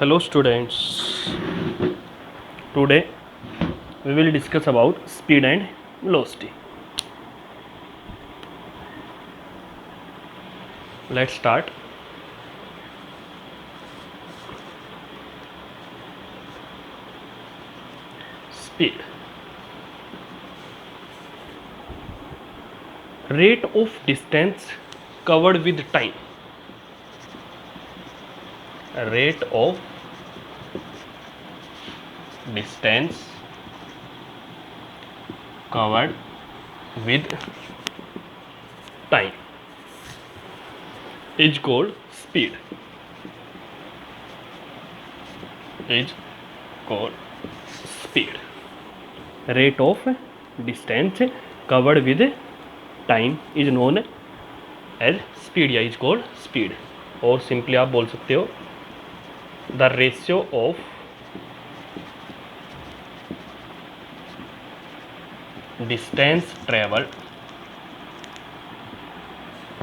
Hello students. Today we will discuss about speed and velocity. Let's start. Speed. Rate of distance covered with time. Rate of distance covered with time is called speed. Is called speed. Rate of distance covered with time is known as speed या is called speed. और simply आप बोल सकते हो the ratio of distance traveled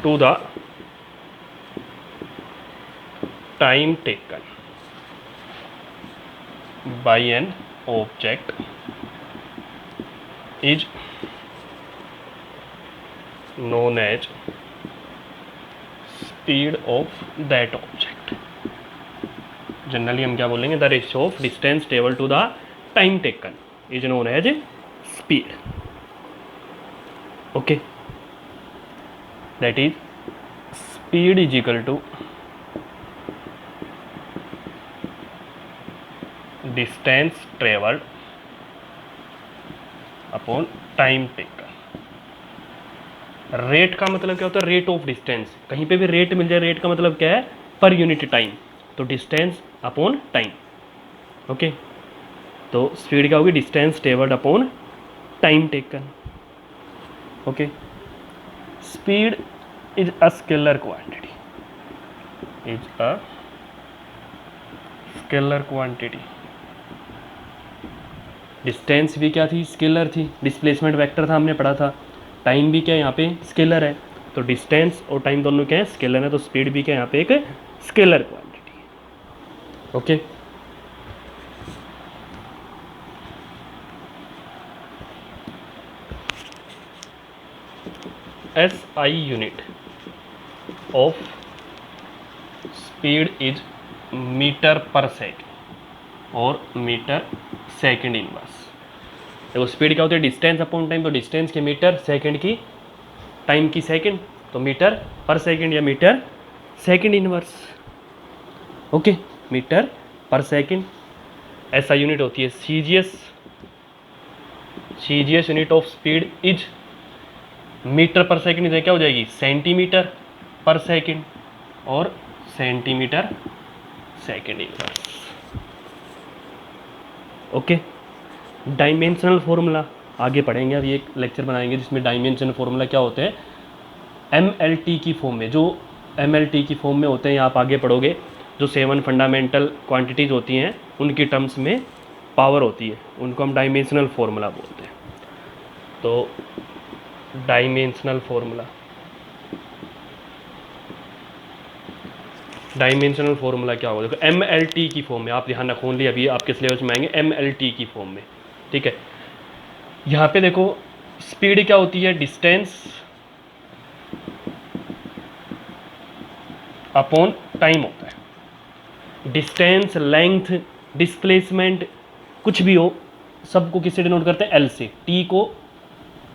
to the time taken by an object is known as speed of that object. Generally हम क्या बोलेंगे, the ratio of distance travel to the time taken is known as speed. Okay, that is speed is equal to distance travelled upon time taken. Rate का मतलब क्या होता है? Rate of distance. कहीं पे भी रेट मिल जाए, रेट का मतलब क्या है? Per unit time. तो डिस्टेंस अपॉन टाइम. ओके, तो स्पीड क्या होगी? Distance travelled upon time taken. Okay, speed is a scalar quantity. Is a scalar quantity. Distance भी क्या थी? स्केलर थी. डिस्प्लेसमेंट वेक्टर था, हमने पढ़ा था. टाइम भी क्या यहाँ पे? स्केलर है. तो डिस्टेंस और टाइम दोनों क्या है? स्केलर है. तो स्पीड भी क्या यहाँ पे? एक scalar quantity. Okay, SI unit of speed is metre per second और मीटर सेकेंड इनवर्स. देखो, स्पीड क्या होती है? Distance upon time. तो डिस्टेंस की मीटर, सेकेंड की, टाइम की सेकेंड. तो मीटर पर सेकेंड या metre second inverse. Okay, metre per second. SI unit होती है CGS. CGS unit of speed is metre per second. इधर क्या हो जाएगी? सेंटीमीटर पर सेकेंड और centimetre second inverse. Okay, dimensional formula आगे पढ़ेंगे. अभी एक लेक्चर बनाएंगे जिसमें डायमेंशनल फॉर्मूला क्या होते हैं MLT की फॉर्म में. जो MLT की फॉर्म में होते हैं, आप आगे पढ़ोगे. जो 7 फंडामेंटल क्वांटिटीज़ होती हैं उनकी टर्म्स में पावर होती है, उनको हम डायमेंशनल फॉर्मूला बोलते हैं. तो डायमेंशनल फॉर्मूला, डायमेंशनल फॉर्मूला क्या होगा? देखो, MLT की फॉर्म में आप ध्यान रखो. ओनली अभी आपके सिलेबस में आएंगे MLT की फॉर्म में. ठीक है, यहाँ पे देखो स्पीड क्या होती है? डिस्टेंस अपॉन टाइम होता है. डिस्टेंस, लेंथ, डिस्प्लेसमेंट कुछ भी हो, सबको किससे डिनोट करते हैं? L से. टी को,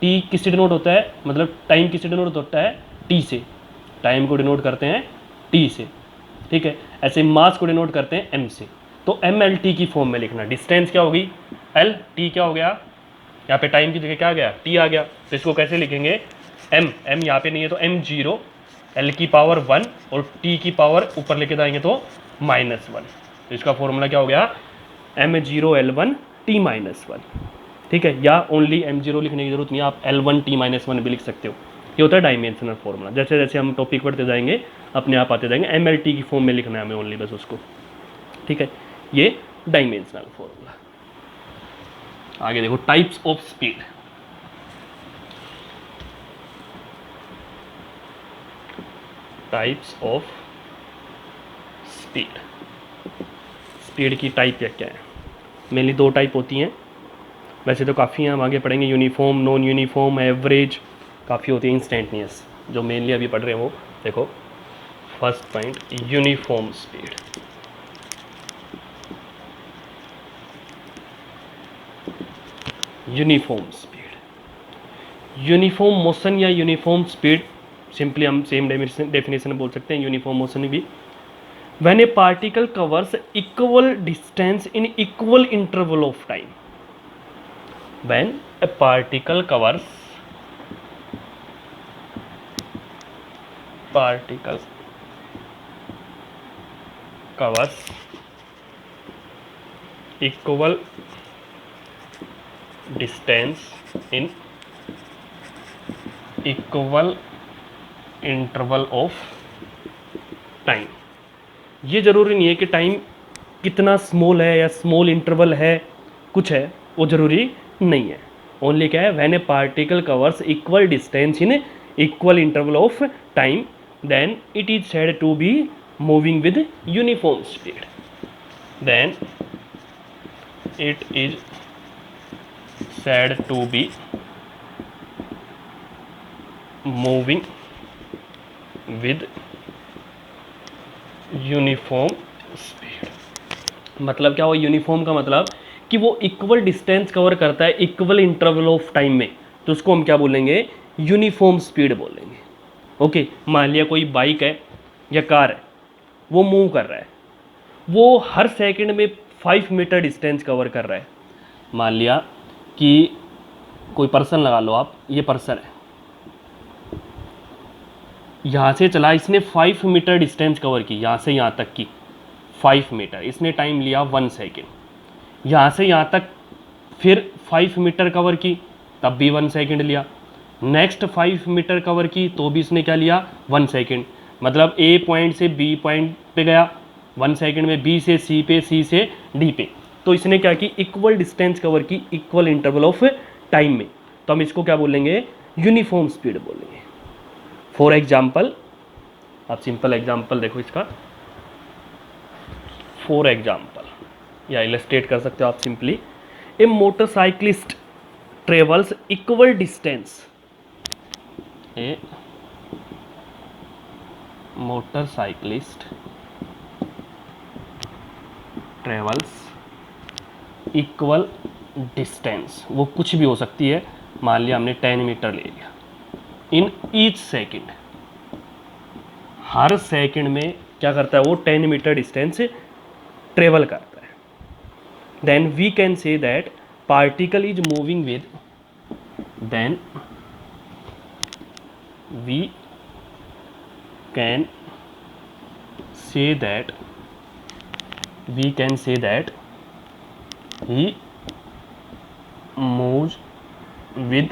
टी किससे डिनोट होता है? मतलब टाइम किससे डिनोट होता है? टी से. टाइम को डिनोट करते हैं टी से. ठीक है, ऐसे मास को डिनोट करते हैं M से. तो MLT की फॉर्म में लिखना. डिस्टेंस क्या होगी? L. टी क्या हो गया? यहाँ पे टाइम की जगह क्या आ गया? टी आ गया. तो इसको कैसे लिखेंगे? M यहाँ पे नहीं है तो M0, L की पावर 1 और T की पावर ऊपर लेके जाएंगे तो -1. तो इसका फॉर्मूला क्या हो गया? M0L1 T-1. ठीक है, या ओनली M0 लिखने की जरूरत नहीं है, आप L1 T-1 भी लिख सकते हो. ये होता है डायमेंशनल फॉर्मूला. जैसे जैसे हम टॉपिक पढ़ते जाएंगे अपने आप आते जाएंगे. MLT की फॉर्म में लिखना है हमें ओनली, बस उसको. ठीक है, ये डायमेंशनल फॉर्मूला. आगे देखो, types of speed. Types of speed. Speed की टाइप क्या है? मेनली दो टाइप होती हैं, वैसे तो काफ़ी हैं, हम आगे पढ़ेंगे। यूनिफॉर्म, नॉन यूनिफॉर्म, एवरेज, काफ़ी होती है। इंस्टेंटनियस जो मेनली अभी पढ़ रहे हैं वो देखो। First point, uniform speed. Uniform speed, uniform motion या यूनिफॉर्म स्पीड, सिंपली हम सेम डेफिनेशन बोल सकते हैं यूनिफॉर्म मोशन भी। When a particle covers equal distance in equal interval of time. When a particle covers equal distance in equal interval of time। ये ज़रूरी नहीं है कि टाइम कितना स्मॉल है या स्मॉल इंटरवल है, कुछ है वो ज़रूरी नहीं है। ओनली क्या है, when a particle covers equal distance in equal interval of time then it is said to be moving with uniform speed. Then it is said to be moving with uniform speed। मतलब क्या हुआ uniform का? मतलब कि वो equal distance cover करता है equal interval of time में, तो उसको हम क्या बोलेंगे? यूनिफॉर्म स्पीड बोलेंगे। ओके, मान लिया कोई बाइक है या कार है, वो मूव कर रहा है, वो हर सेकंड में 5 मीटर डिस्टेंस कवर कर रहा है। मान लिया कि कोई पर्सन लगा लो आप, ये पर्सन है, यहाँ से चला, इसने 5 मीटर डिस्टेंस कवर की, यहाँ से यहाँ तक की 5 मीटर, इसने टाइम लिया 1 सेकेंड। यहाँ से यहाँ तक फिर 5 मीटर कवर की, तब भी 1 सेकेंड लिया। नेक्स्ट 5 मीटर कवर की तो भी इसने क्या लिया? 1 सेकेंड। मतलब ए पॉइंट से बी पॉइंट पे गया 1 सेकेंड में, बी से सी पे, सी से डी पे, तो इसने क्या की? इक्वल डिस्टेंस कवर की इक्वल इंटरवल ऑफ टाइम में, तो हम इसको क्या बोलेंगे? यूनिफॉर्म स्पीड बोलेंगे। फॉर एग्जाम्पल, आप सिंपल एग्जाम्पल देखो इसका। फॉर एग्जाम्पल या इलस्ट्रेट कर सकते हो आप सिंपली, ए मोटरसाइकिलिस्ट ट्रेवल्स इक्वल डिस्टेंस, ए मोटरसाइकिलिस्ट ट्रेवल्स इक्वल डिस्टेंस, वो कुछ भी हो सकती है। मान लिया हमने 10 मीटर ले लिया, in each second, her second में क्या करता है वो? 10 मीटर डिस्टेंस ट्रेवल करता है। Then we can say that particle is moving with, then we can say that he moves with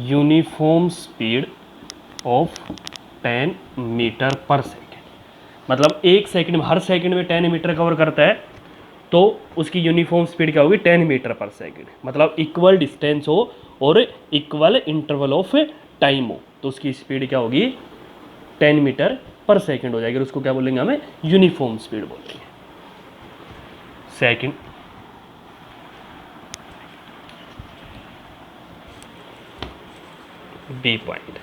uniform speed of 10 metre per second. मतलब एक second में, हर सेकेंड में 10 मीटर कवर करता है, तो उसकी यूनिफॉर्म स्पीड क्या होगी? 10 मीटर पर सेकेंड। मतलब इक्वल डिस्टेंस हो और इक्वल इंटरवल ऑफ टाइम हो, तो उसकी स्पीड क्या होगी? 10 मीटर पर सेकेंड हो जाएगी। और उसको क्या बोलेंगे? हमें यूनिफॉर्म स्पीड बोलेंगे। Second, B point,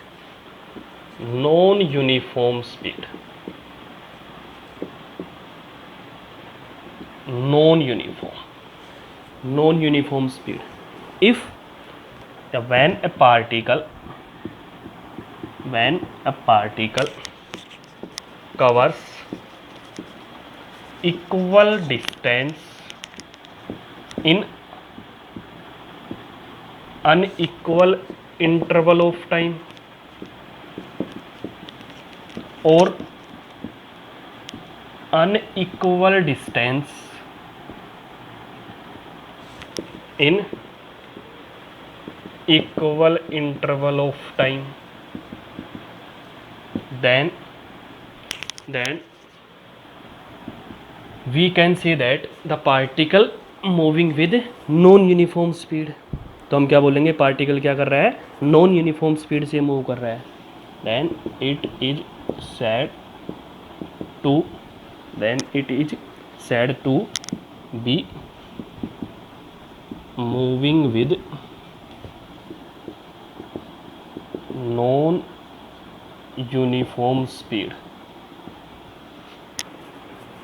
non uniform speed. Non uniform speed, if when a particle covers equal distance in unequal interval of time or unequal distance in equal interval of time, then we can say that the particle moving with non uniform speed। तो हम क्या बोलेंगे? Particle क्या कर रहा है? Non uniform speed से move कर रहा है। Then it is said to, then it is said to be moving with non uniform speed.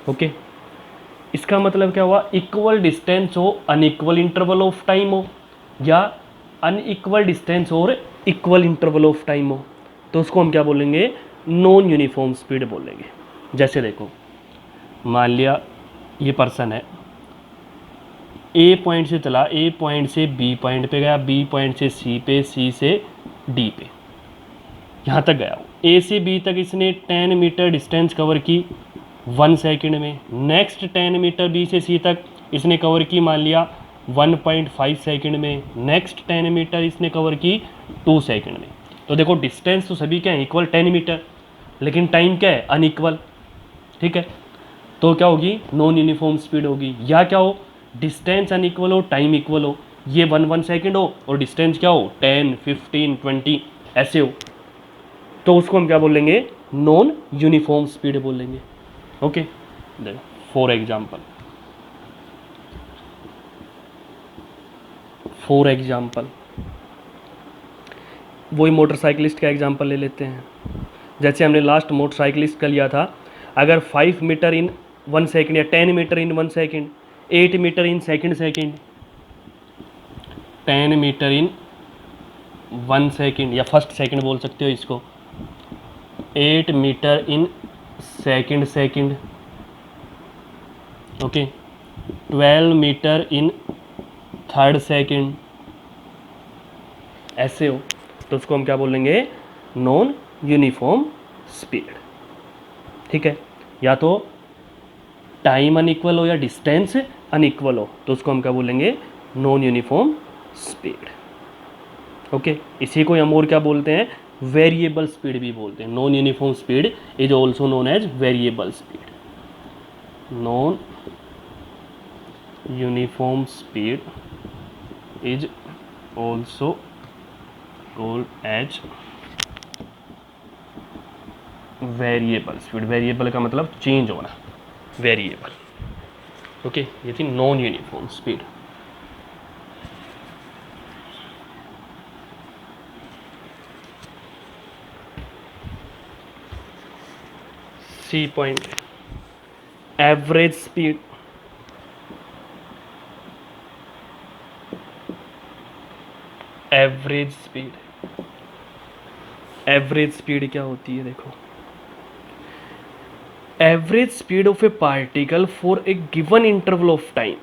Okay, इसका मतलब क्या हुआ, इक्वल डिस्टेंस हो, अनइक्वल इंटरवल ऑफ टाइम हो, या अनइक्वल डिस्टेंस और इक्वल इंटरवल ऑफ टाइम हो, तो उसको हम क्या बोलेंगे, नॉन यूनिफॉर्म स्पीड बोलेंगे। जैसे देखो, मान लिया ये पर्सन है, ए पॉइंट से चला, ए पॉइंट से बी पॉइंट पे गया, बी पॉइंट से सी पे, सी से डी पे, यहाँ तक गया वो। ए से बी तक इसने 10 मीटर डिस्टेंस कवर की 1 सेकंड में। नेक्स्ट 10 मीटर बी से सी तक इसने कवर की मान लिया 1.5 सेकंड में। नेक्स्ट 10 मीटर इसने कवर की 2 सेकंड में। तो देखो डिस्टेंस तो सभी क्या है, इक्वल 10 मीटर, लेकिन टाइम क्या है, अनइक्वल। ठीक है, तो क्या होगी, नॉन यूनिफॉर्म स्पीड होगी। या क्या हो, डिस्टेंस अनइक्वल हो, टाइम इक्वल हो, ये 1 सेकंड हो और डिस्टेंस क्या हो, 10, 15, 20 ऐसे हो, तो उसको हम क्या बोलेंगे, नॉन यूनिफॉर्म स्पीड बोलेंगे। ओके, देखो फॉर एग्जाम्पल वही मोटरसाइकिलिस्ट का एग्जाम्पल ले लेते हैं। जैसे हमने लास्ट मोटरसाइकिलिस्ट का लिया था, अगर 5 मीटर इन 1 सेकंड या 10 metre in 1 second, 8 metre in second 10 metre in 1 second या फर्स्ट सेकंड बोल सकते हो इसको, 8 metre in second, okay, 12 metre in third second, ऐसे हो, तो उसको हम क्या बोलेंगे, नॉन यूनिफॉर्म स्पीड। ठीक है, या तो टाइम अनइक्वल हो या डिस्टेंस अनइक्वल हो, तो उसको हम क्या बोलेंगे, नॉन यूनिफॉर्म स्पीड। ओके, इसी को हम और क्या बोलते हैं, वेरिएबल स्पीड भी बोलते हैं। Non uniform speed is also known as variable speed. Non uniform speed is also called as variable speed. Variable का मतलब चेंज होना, वेरिएबल। ओके, ये थी non uniform speed. C point, average speed. Average speed क्या होती है, देखो, average speed of a particle for a given interval of time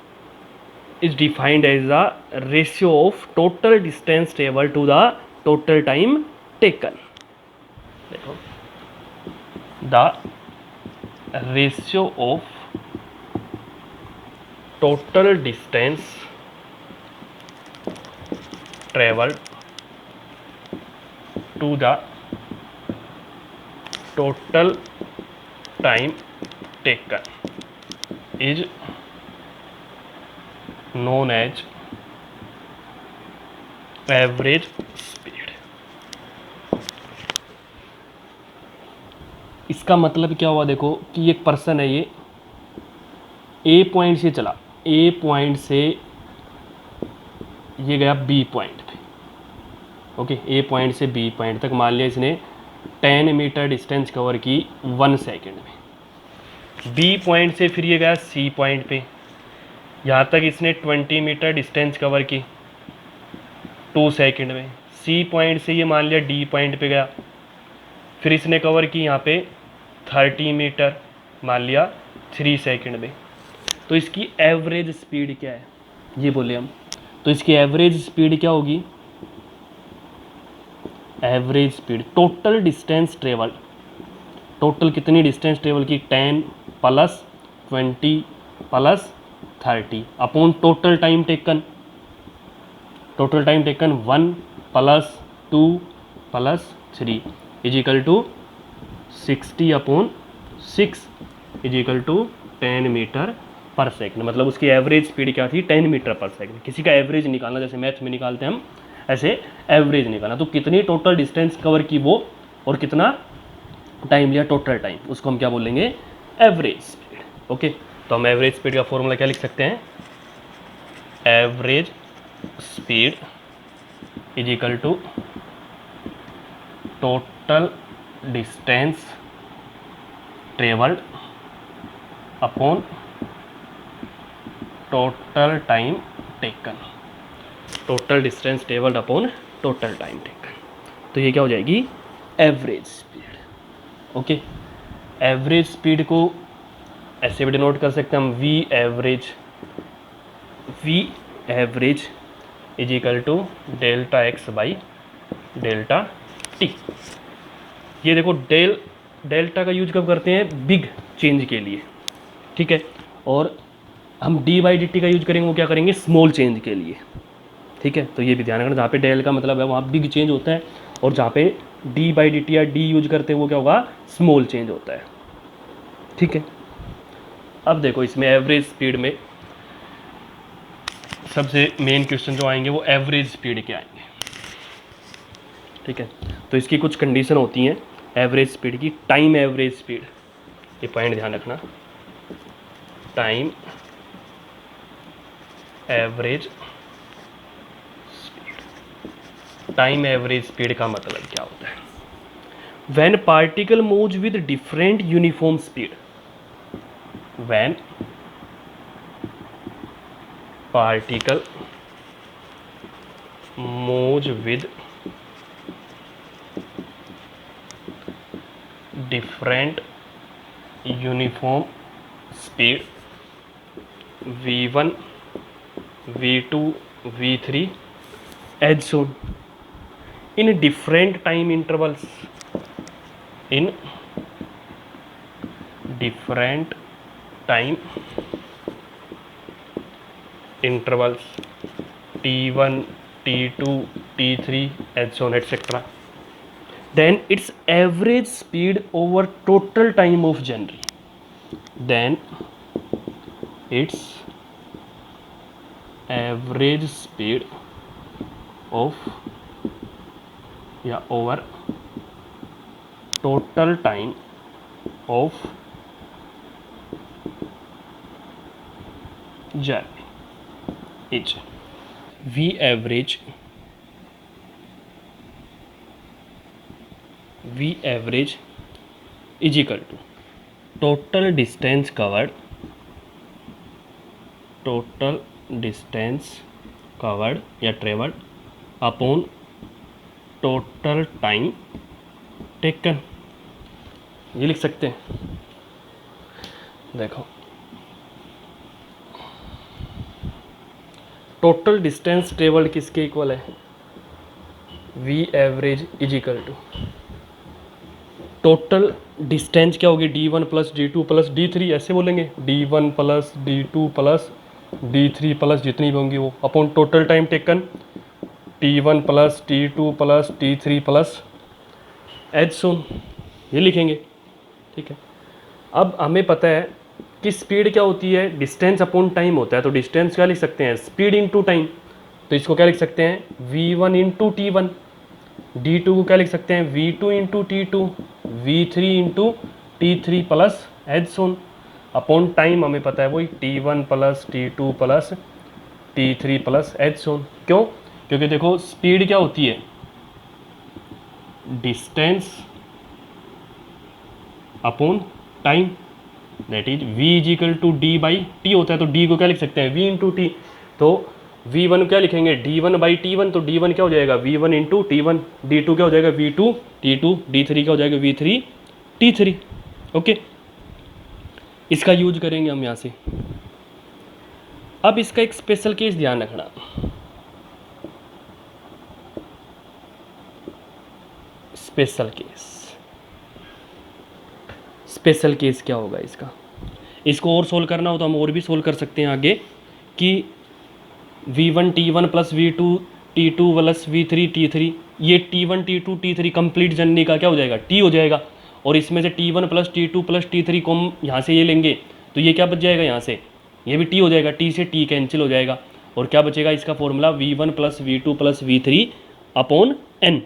is defined as the ratio of total distance travel to the total time taken. देखो, the ratio of total distance travelled to the total time taken is known as average speed. इसका मतलब क्या हुआ, देखो कि एक person है, ये ए पॉइंट से चला, ए पॉइंट से ये गया बी पॉइंट पे। ओके, ए पॉइंट से बी पॉइंट तक मान लिया इसने 10 मीटर डिस्टेंस कवर की 1 सेकंड में। बी पॉइंट से फिर ये गया सी पॉइंट पे, यहाँ तक इसने 20 मीटर डिस्टेंस कवर की 2 सेकंड में। सी पॉइंट से ये मान लिया डी पॉइंट पे गया, फिर इसने कवर की यहाँ पे 30 मीटर, मान लिया 3 सेकंड में। तो इसकी एवरेज स्पीड क्या है, ये बोले हम, तो इसकी एवरेज स्पीड क्या होगी, average speed total distance travel, total कितनी डिस्टेंस ट्रेवल की, 10 plus 20 plus 30 upon total time taken. Total time taken 1 plus 2 plus 3 is equal to 60 upon 6 is equal to 10 metre per second. मतलब उसकी average speed क्या थी, 10 metre per second. किसी का average निकालना, जैसे मैथ में निकालते हैं हम, ऐसे एवरेज निकालना, तो कितनी टोटल डिस्टेंस कवर की वो और कितना टाइम लिया, टोटल टाइम, उसको हम क्या बोलेंगे, एवरेज स्पीड। ओके, तो हम एवरेज स्पीड का फॉर्मूला क्या लिख सकते हैं, average speed is equal to total distance travelled upon total time taken, total distance travelled upon total time taken. तो ये क्या हो जाएगी, average speed. Okay, average speed को ऐसे भी डिनोट कर सकते हैं हम, V average is equal to delta X by delta T. ये देखो डेल्टा का यूज कब करते हैं, बिग चेंज के लिए, ठीक है, और हम डी बाई डी टी का यूज करेंगे वो क्या करेंगे, स्मॉल चेंज के लिए, ठीक है। तो ये भी ध्यान रखना, जहाँ पे डेल का मतलब है वहाँ बिग चेंज होता है, और जहाँ पे डी बाई डी टी या डी यूज करते हैं वो क्या होगा, स्मॉल चेंज होता है, ठीक है। अब देखो इसमें एवरेज स्पीड में सबसे मेन क्वेश्चन जो आएंगे वो एवरेज स्पीड के आएंगे, ठीक है। तो इसकी कुछ कंडीशन होती हैं एवरेज स्पीड की, टाइम एवरेज स्पीड, ये पॉइंट ध्यान रखना, time average speed. Time average speed का मतलब क्या होता है, when particle moves with different uniform speed, when particle moves with different uniform speed v1 v2 v3 as shown in different time intervals, in different time intervals t1 t2 t3 and so on etc, then its average speed over total time of journey, then its average speed of over total time of journey is V average is equal to total distance covered या traveled upon total time taken, ये लिख सकते हैं। देखो total distance travelled किसके इक्वल है, V average is equal to total distance क्या होगी, d1 plus d2 plus d3, ऐसे बोलेंगे d1 plus d2 plus d3 plus जितनी भी होंगी वो, upon total time taken t1 plus t2 plus t3 plus as on, ये लिखेंगे, ठीक है। अब हमें पता है कि स्पीड क्या होती है, डिस्टेंस अपॉन टाइम होता है, तो डिस्टेंस क्या लिख सकते हैं, स्पीड इनटू टाइम, तो इसको क्या लिख सकते हैं v1 into T one, d2 को क्या लिख सकते हैं v2 into t2, v3 into t3 plus as on, upon time हमें पता है वही t1 plus t2 plus t3 plus as on. क्यों, क्योंकि देखो स्पीड क्या होती है, distance upon time, that is v is equal to D by T होता है, तो d को क्या लिख सकते हैं v इंटू टी, तो v1 क्या लिखेंगे d1 बाई t1, तो d1 क्या हो जाएगा v1 इंटू t1, d2 क्या हो जाएगा v2 t2, d3 क्या हो जाएगा v3 t3। ओके, इसका यूज करेंगे हम यहाँ से। अब इसका एक स्पेशल केस ध्यान रखना, स्पेशल केस क्या होगा इसका, इसको और सोल्व करना हो तो हम और भी सोल्व कर सकते हैं आगे, कि v1 t1 plus v2 t2 plus v3 t3, ये t1 t2 t3 complete journey का क्या हो जाएगा t हो जाएगा, और इसमें से t1 plus t2 plus t3 को हम यहाँ से ये लेंगे तो ये क्या बच जाएगा, यहाँ से ये भी t हो जाएगा, t से t कैंसिल हो जाएगा, और क्या बचेगा इसका formula v1 plus v2 plus v3 upon n,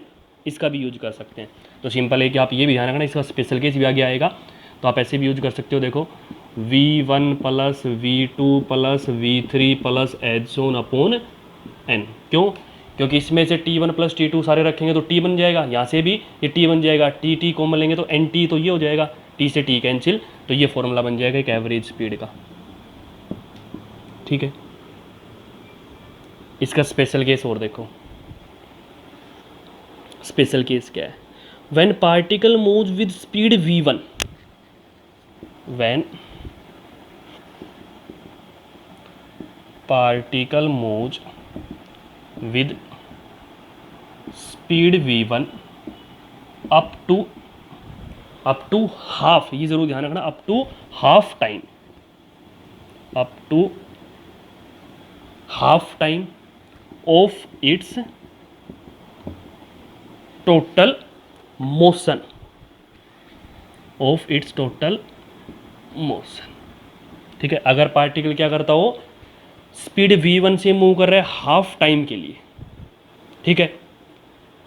इसका भी यूज कर सकते हैं। तो सिंपल है कि आप ये भी ध्यान रखना, इसका स्पेशल केस भी आगे आएगा। तो आप ऐसे भी यूज कर सकते हो, देखो v1 plus v2 plus v3 plus H on upon n। क्यों? क्योंकि इसमें से t1 प्लस t2 सारे रखेंगे तो t बन जाएगा, यहाँ से भी ये t बन जाएगा, t कॉमन लेंगे तो nt, तो ये हो जाएगा t से t कैंसिल, तो ये फॉर्मूला बन जाएगा एक एवरेज स्पीड का। ठीक है, इसका स्पेशल केस और देखो, स्पेशल केस क्या है? When particle moves with speed v1, when particle moves with speed v1 up to half, ये जरूर ध्यान रखना, up to half time, up to half time of its total motion, of its total motion. ठीक है, अगर particle क्या करता हो, स्पीड v1 से मूव कर रहा है हाफ टाइम के लिए, ठीक है,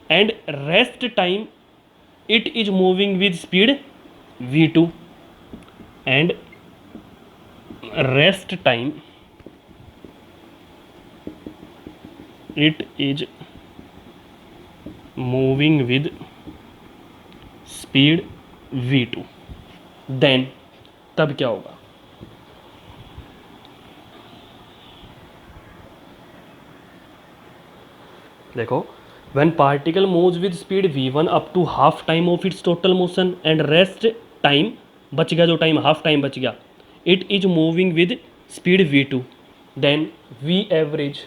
and rest time it is moving with speed v2, and rest time it is moving with speed v2, then तब क्या होगा? देखो, when particle moves with speed v1 up to half time of its total motion and rest time, बच गया जो time, half time बच गया, it is moving with speed v2, then v average,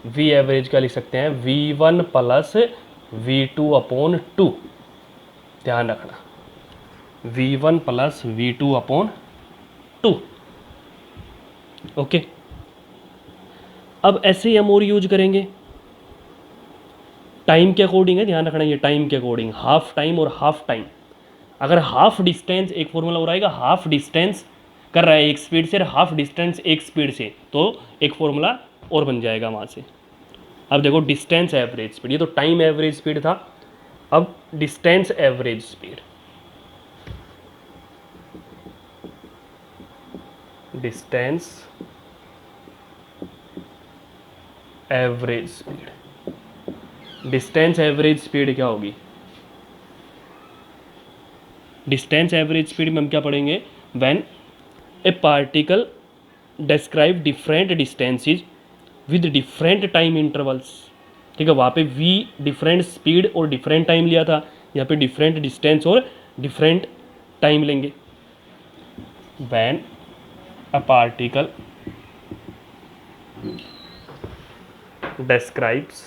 v average क्या लिख सकते हैं? v1 plus v2 upon 2, ध्यान रखना, v1 plus v2 upon 2। Okay, अब ऐसे ही हम और यूज करेंगे, टाइम के अकॉर्डिंग है, ध्यान रखना, ये टाइम के अकॉर्डिंग, हाफ टाइम और हाफ टाइम। अगर हाफ डिस्टेंस, एक फॉर्मूला हो रहेगा, हाफ डिस्टेंस कर रहा है एक स्पीड से, हाफ डिस्टेंस एक स्पीड से, तो एक फॉर्मूला और बन जाएगा वहाँ से। अब देखो डिस्टेंस एवरेज स्पीड, ये तो टाइम एवरेज स्पीड था, अब distance average speed, distance average speed, distance average speed क्या होगी? डिस्टेंस एवरेज स्पीड में हम क्या पढ़ेंगे? When a particle describe different distances with different time intervals. ठीक है, वहाँ पे v डिफरेंट स्पीड और डिफरेंट टाइम लिया था, यहाँ पे डिफरेंट डिस्टेंस और डिफरेंट टाइम लेंगे। When a particle describes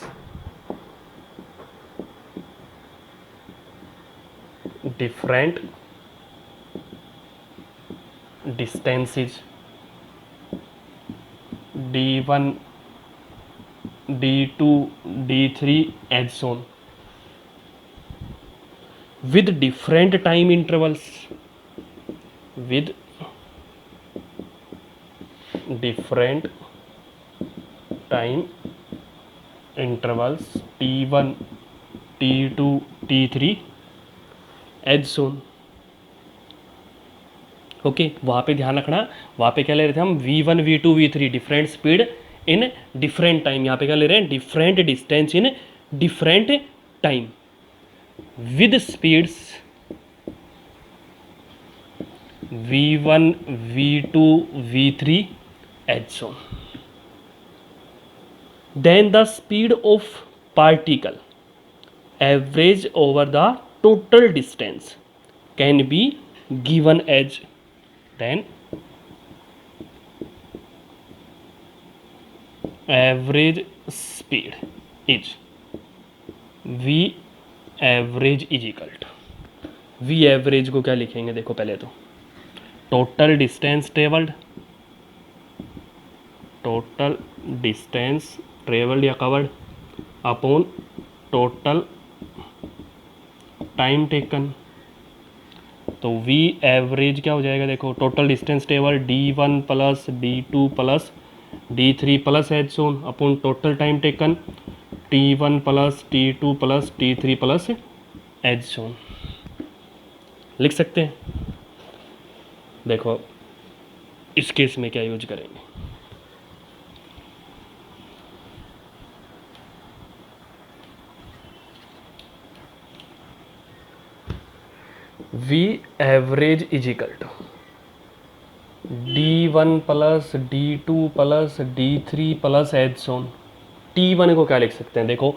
different distances d1, d2, d3 and so on with different time intervals, with different time intervals t1, t2, t3 एज on. Okay, वहाँ पे ध्यान रखना, वहाँ पे क्या ले रहे थे हम? v1, v2, v3 different speed in different time. यहाँ पे क्या ले रहे हैं? Different distance in different time with speeds v1, v2, v3 as shown. Then the speed of particle average over the total distance can be given as, then average speed is v average is equal to, v average को क्या लिखेंगे? देखो पहले तो total distance traveled, total distance traveled या covered upon total time taken. तो v average क्या हो जाएगा? देखो total distance travel d1 plus d2 plus d3 plus एच on upon total time taken t1 plus t2 plus t3 plus एच on. लिख सकते हैं। देखो इस केस में क्या यूज करेंगे, V average is equal to D1 plus D2 plus D3 plus as shown. T1 को क्या लिख सकते हैं, देखो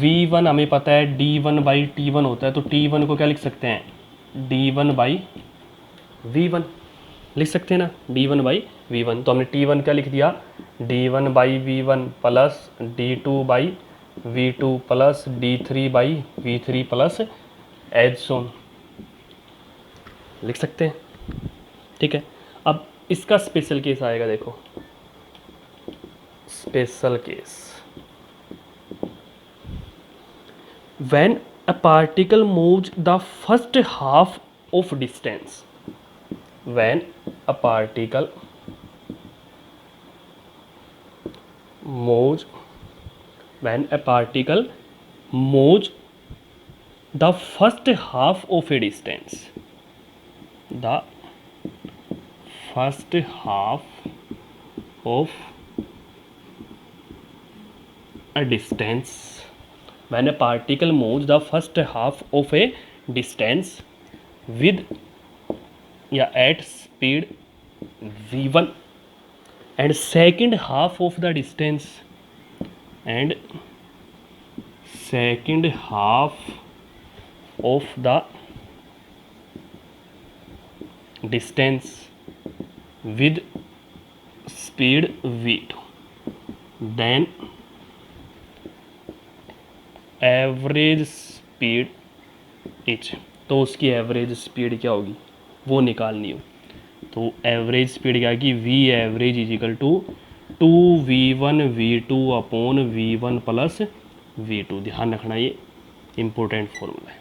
V1 हमें पता है D1 बाई T1 होता है, तो T1 को क्या लिख सकते हैं, D1 बाई V1 लिख सकते हैं ना, D1 बाई V1। तो हमने T1 क्या लिख दिया, D1 by V1 plus D2 by V2 plus D3 by V3 plus as on लिख सकते हैं। ठीक है, अब इसका स्पेशल केस आएगा, देखो special case, when a particle moves the first half of distance, when a particle moves, when a particle moves the first half of a distance, the first half of a distance, when a particle moves the first half of a distance with at speed v1 and second half of the distance and second half of the distance with speed v2, then average speed etch, तो उसकी average speed क्या होगी वो निकालनी हो। तो average speed क्या है, V average is equal to 2v1 v2 upon v1 plus v2। ध्यान रखना ये इंपॉर्टेंट फॉर्मूला है।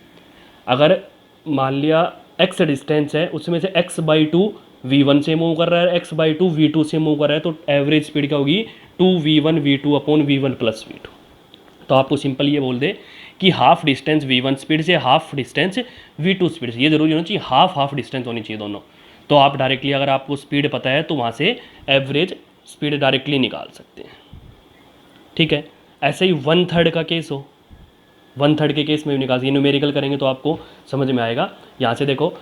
अगर मान लिया x डिस्टेंस है, उसमें से x बाई टू v1 से मूव कर रहा है, x बाई टू v2 से मूव कर रहा है, तो एवरेज स्पीड क्या होगी 2v1 v2 upon v1 plus v2। तो आपको सिंपल ये बोल दे कि हाफ डिस्टेंस v1 स्पीड से, हाफ डिस्टेंस v2 स्पीड से, ये जरूरी होना चाहिए, हाफ डिस्टेंस होनी चाहिए दोनों। तो आप डायरेक्टली अगर आपको स्पीड पता है तो वहाँ से एवरेज स्पीड डायरेक्टली निकाल सकते हैं। ठीक है, ऐसे ही 1/3 का केस हो, 1/3 के केस में भी निकाल सकते, न्यूमेरिकल करेंगे तो आपको समझ में आएगा। यहाँ से देखो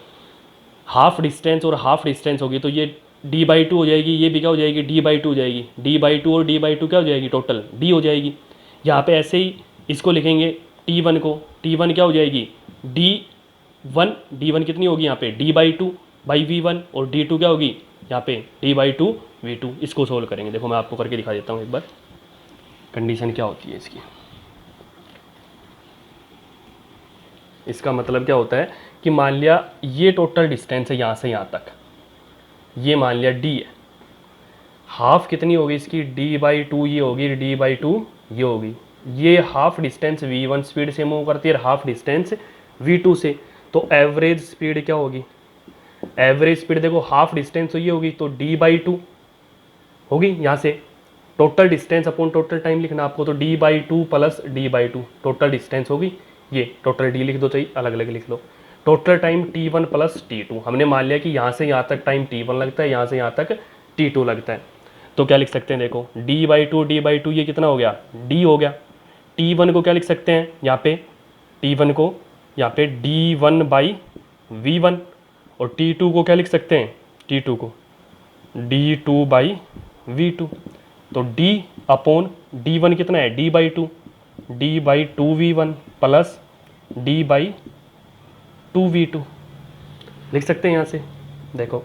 हाफ डिस्टेंस और हाफ डिस्टेंस होगी तो ये d/2 हो जाएगी, ये भी क्या हो जाएगी d/2 हो जाएगी, d/2 और d/2 क्या हो जाएगी, टोटल d हो जाएगी। यहाँ पे ऐसे ही इसको लिखेंगे T1 को, T1 क्या हो जाएगी D1 कितनी होगी यहाँ पे d/2 बाई v1 और d2 क्या होगी यहाँ पे d/2 v2। इसको सोल्व करेंगे, देखो मैं आपको करके दिखा देता हूँ एक बार कंडीशन क्या होती है इसकी। इसका मतलब क्या होता है कि मान लिया ये टोटल डिस्टेंस है यहाँ से यहाँ तक, ये मान लिया d है, हाफ कितनी होगी इसकी d/2 ये होगी, d/2 ये होगी, ये हाफ डिस्टेंस v1 स्पीड से मूव करती है और हाफ डिस्टेंस v2 से। तो एवरेज स्पीड क्या होगी, एवरेज स्पीड देखो हाफ डिस्टेंस तो ये होगी तो d/2 होगी, यहाँ से total distance upon total time लिखना आपको, तो d/2 plus d/2 total distance होगी, ये टोटल d लिख दो, चाहिए अलग अलग लिख लो। Total time t1 plus t2, हमने मान लिया कि यहाँ से यहाँ तक टाइम t1 लगता है, यहाँ से यहाँ तक t2 लगता है, तो क्या लिख सकते हैं देखो d/2 ये कितना हो गया d हो गया। T1 को क्या लिख सकते हैं यहाँ पे, T1 को यहाँ पे d1 बाई v1 और T2 को क्या लिख सकते हैं, T2 को d2 बाई v2। तो d अपॉन d1 कितना है d/2, d/2v1 प्लस d/2v2 लिख सकते हैं यहाँ से। देखो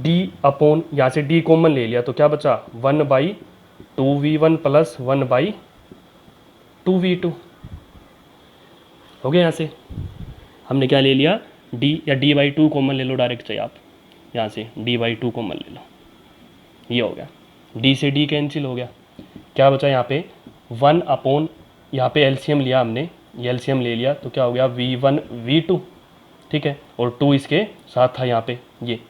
d अपॉन यहाँ से d कॉमन ले लिया तो क्या बचा 1/2v1 प्लस 1/2v2 हो गया। यहाँ से हमने क्या ले लिया d, या d/2 कॉमन ले लो डायरेक्ट, चाहिए आप यहाँ से d/2 कॉमन ले लो, ये हो गया, d से d कैंसिल हो गया, क्या बचा यहाँ पे 1 अपॉन, यहाँ पे एलसीएम लिया हमने, ये एलसीएम ले लिया तो क्या हो गया v1 v2, ठीक है, और 2 इसके साथ था यहाँ पे ये,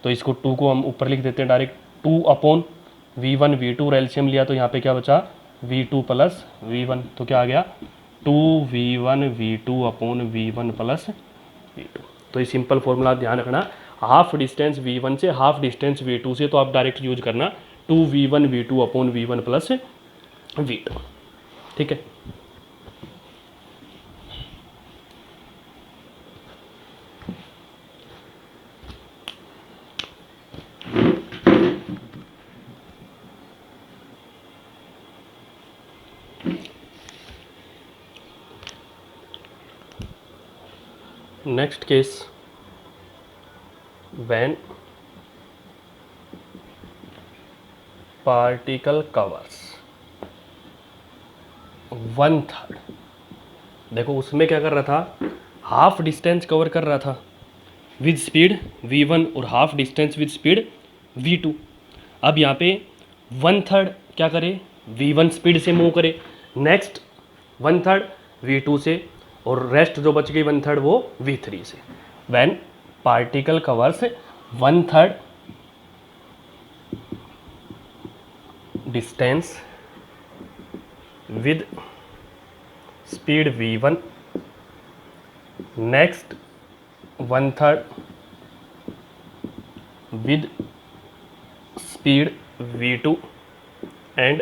तो इसको 2 को हम ऊपर लिख देते हैं डायरेक्ट, 2 अपॉन v1 v2 और एलसीएम लिया तो यहाँ पे क्या बचा v2 प्लस v1, तो क्या आ गया 2v1 v2 upon v1 plus v2। तो ये सिंपल फॉर्मूला ध्यान रखना, हाफ डिस्टेंस V1 से हाफ डिस्टेंस V2 से, तो आप डायरेक्ट यूज करना 2v1v2 upon V1 plus V2, ठीक है। Next case, when particle covers 1/3, देखो उसमें क्या कर रहा था, हाफ डिस्टेंस कवर कर रहा था विद स्पीड v1 और half distance with speed v2। अब यहाँ पे 1/3 क्या करे, v1 स्पीड से मूव करे, नेक्स्ट 1/3 v2 से, और रेस्ट जो बच गई 1/3 वो v3 से। When particle covers 1/3 distance with speed v1, next 1/3 with speed v2 and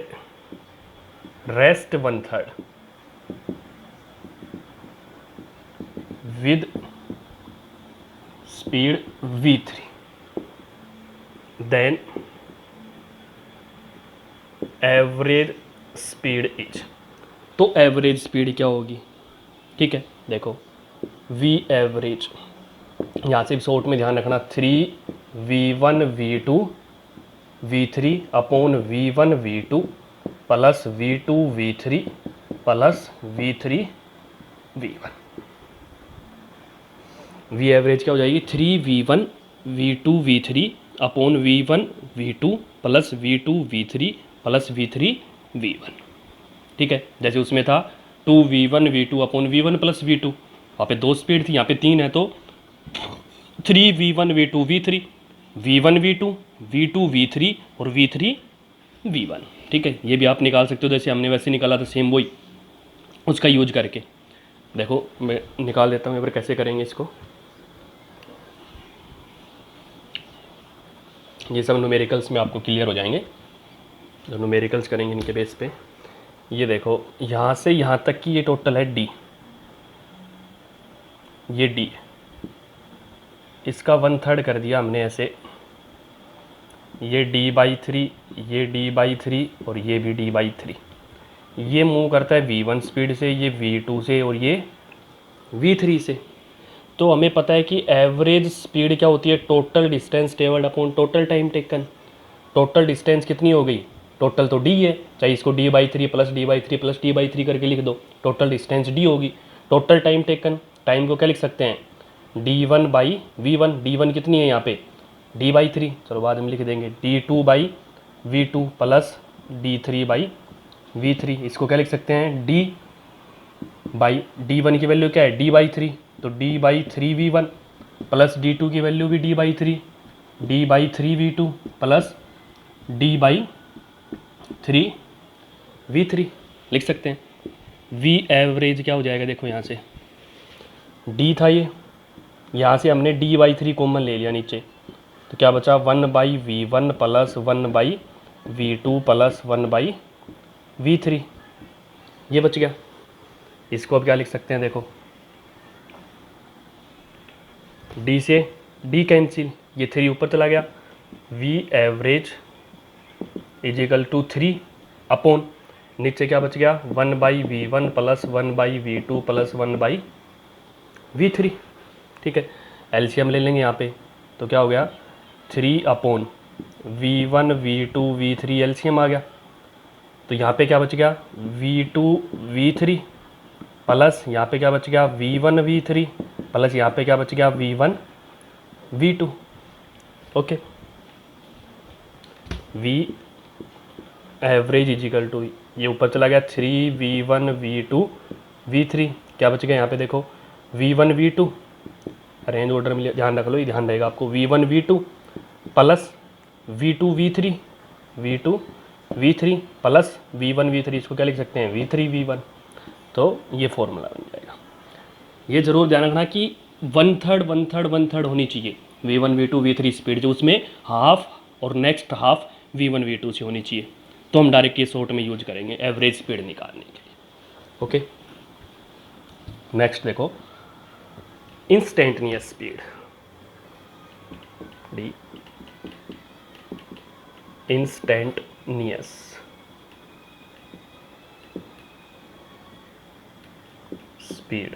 rest 1/3 with speed v3, then average speed is, तो एवरेज स्पीड क्या होगी, ठीक है। देखो v एवरेज, यहाँ से शॉर्ट में ध्यान रखना 3v1 v2 v3 upon v1 v2 plus v2 v3 plus v3 v1। V average क्या हो जाएगी, 3v1 v2 v3 upon v1 v2 plus v2 v3 plus v3 v1, ठीक है। जैसे उसमें था 2v1 v2 upon v1 plus v2, वहाँ पे 2 स्पीड थी, यहाँ पे 3 है, तो 3v1 v2 v3, v1 v2 v2 v3 और v3 v1, ठीक है। ये भी आप निकाल सकते हो जैसे हमने वैसे निकाला था, सेम वही उसका यूज करके। देखो मैं निकाल देता हूँ, एक बार कैसे करेंगे इसको। ये सब न्यूमेरिकल्स में आपको क्लियर हो जाएंगे, जो न्यूमेरिकल्स करेंगे इनके बेस पे। ये देखो यहाँ से यहाँ तक की ये टोटल है d, ये d, इसका 1/3 कर दिया हमने ऐसे, ये d/3, ये d/3 और ये भी d/3। ये मूव करता है v1 स्पीड से, ये v2 से और ये v3 से। तो हमें पता है कि एवरेज स्पीड क्या होती है, total distance travelled upon total time taken. Total distance कितनी हो गई, टोटल तो d है, चाहे इसको d/3 plus d/3 plus d/3 करके लिख दो, टोटल डिस्टेंस d होगी। टोटल टाइम टेकन, टाइम को क्या लिख सकते हैं, d1/v1, d1 कितनी है यहाँ पे d/3, चलो बाद में लिख देंगे, d2/v2 प्लस d3/v3। इसको क्या लिख सकते हैं, d1 की वैल्यू क्या है d/3, तो d/3v1 प्लस d2 की वैल्यू भी d/3, d/3v2 प्लस d/3v3 लिख सकते हैं। v एवरेज क्या हो जाएगा, देखो यहाँ से d था ये, यहाँ से हमने d/3 कॉमन ले लिया नीचे, तो क्या बचा 1/v1 plus 1/v2 plus 1/v3, ये बच गया। इसको अब क्या लिख सकते हैं, देखो d से d कैंसिल, ये 3 ऊपर चला गया, v average is equal to 3 upon नीचे क्या बच गया 1/v1 plus 1/v2 plus 1/v3, ठीक है। एलसीएम ले लेंगे यहाँ पे, तो क्या हो गया 3 upon v1 v2 v3, LCM आ गया, तो यहाँ पे क्या बच गया v2 v3 प्लस यहाँ पे क्या बच गया v1 v3 प्लस यहाँ पे क्या बच गया v1 v2, okay. v average is equal to, ये ऊपर चला गया 3v1 v2 v3, क्या बच गया यहाँ पे देखो v1 v2, रेंज ऑर्डर में ध्यान रख लो, ये ध्यान रहेगा आपको, v1 v2 plus v2 v3, v2 v3 plus v1 v3, इसको क्या लिख सकते हैं v3 v1, तो ये फॉर्मूला बन जाएगा। ये ज़रूर ध्यान रखना कि 1/3 1/3 1/3 होनी चाहिए, V1 V2 V3 स्पीड जो उसमें हाफ और नेक्स्ट हाफ V1 V2 से होनी चाहिए। तो हम डायरेक्ट ये शॉर्ट में यूज करेंगे एवरेज स्पीड निकालने के लिए। ओके, नेक्स्ट देखो instantaneous speed, D instantaneous speed.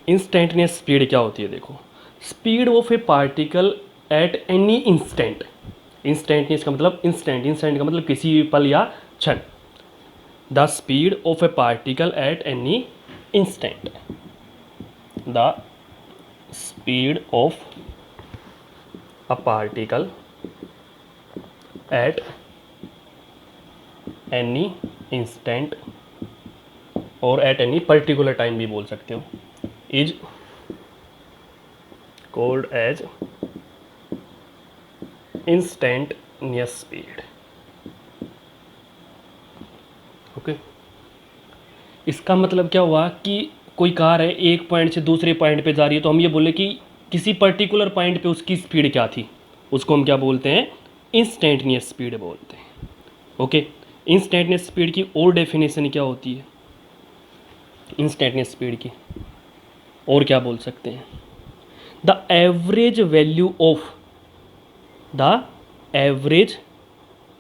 Instantaneous speed क्या होती है? देखो, speed of a particle at any instant. Instantaneous का मतलब इंस्टेंट, इंस्टेंट का मतलब किसी भी पल या क्षण। The speed of a particle at any instant, the speed of a particle at any instant और एट एनी पर्टिकुलर टाइम भी बोल सकते हो, is called as instantaneous speed. Okay, इसका मतलब क्या हुआ कि कोई कार है एक पॉइंट से दूसरे पॉइंट पे जा रही है, तो हम ये बोले कि किसी पर्टिकुलर पॉइंट पे उसकी स्पीड क्या थी, उसको हम क्या बोलते हैं? इंस्टेंटेनियस स्पीड बोलते हैं। ओके, इंस्टेंटेनियस स्पीड की और डेफिनेशन क्या होती है? इंस्टेंटेनियस स्पीड की और क्या बोल सकते हैं? The average value of, the average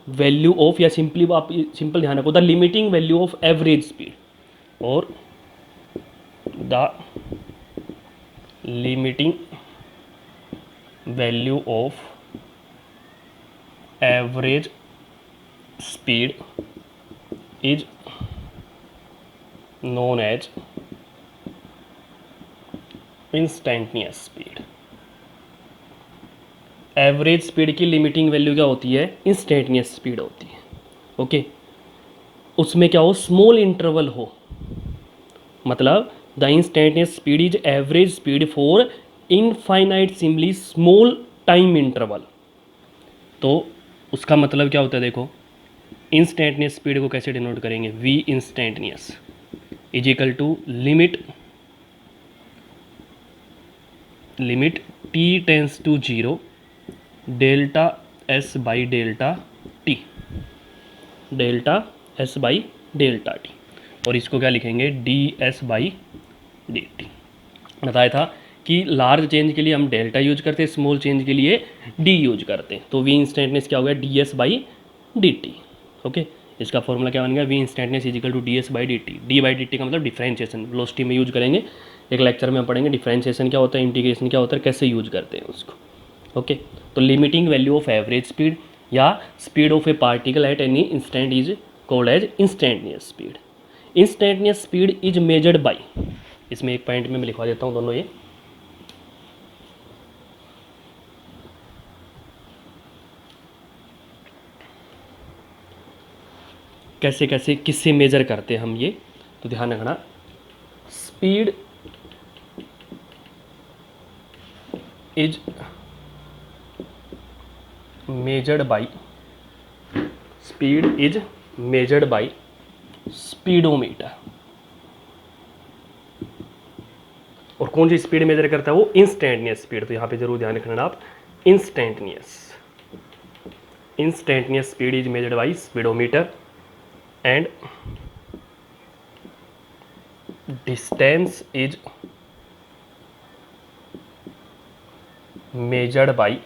value of, या सिंपली आप सिंपल ध्यान रखो, the limiting value of average speed, और the limiting value of average speed is known as instantaneous speed. Average speed की लिमिटिंग वैल्यू क्या होती है? Instantaneous speed होती है। ओके, उसमें क्या हो? स्मॉल इंटरवल हो, मतलब the instantaneous speed is average speed for infinitesimally small time interval. तो उसका मतलब क्या होता है? देखो, इंस्टेंटेनियस स्पीड को कैसे डिनोट करेंगे? V instantaneous is equal to limit T tends to 0 delta S by delta T, delta S by delta T, और इसको क्या लिखेंगे? D S by D T. बताया था कि लार्ज चेंज के लिए हम डेल्टा यूज करते हैं, स्मॉल चेंज के लिए डी यूज करते हैं। तो वी इंस्टेंटेनियस क्या हो गया? D S by D T. Okay, इसका फॉर्मूला क्या बन गया? V instantaneous is equal to D S by D T. D by D T का मतलब डिफरेंशिएशन, वेलोसिटी में यूज करेंगे। एक लेक्चर में हम पढ़ेंगे डिफरेंशिएशन क्या होता है, इंटीग्रेशन क्या होता है, कैसे यूज करते हैं उसको। ओके, तो limiting value of average speed या speed of a particle at any instant is called as instantaneous speed. Instantaneous speed is measured by, इसमें एक पॉइंट में मैं लिखवा देता हूँ दोनों ये। कैसे कैसे किससे मेजर करते हैं हम ये, तो ध्यान रखना। Speed is measured bye, speed is measured bye speedometer. और कौन सी स्पीड मेजर करता है? वो इंस्टेंटेनियस स्पीड। तो यहाँ पे जरूर ध्यान रखना आप, instantaneous speed is measured bye speedometer and distance is measured bye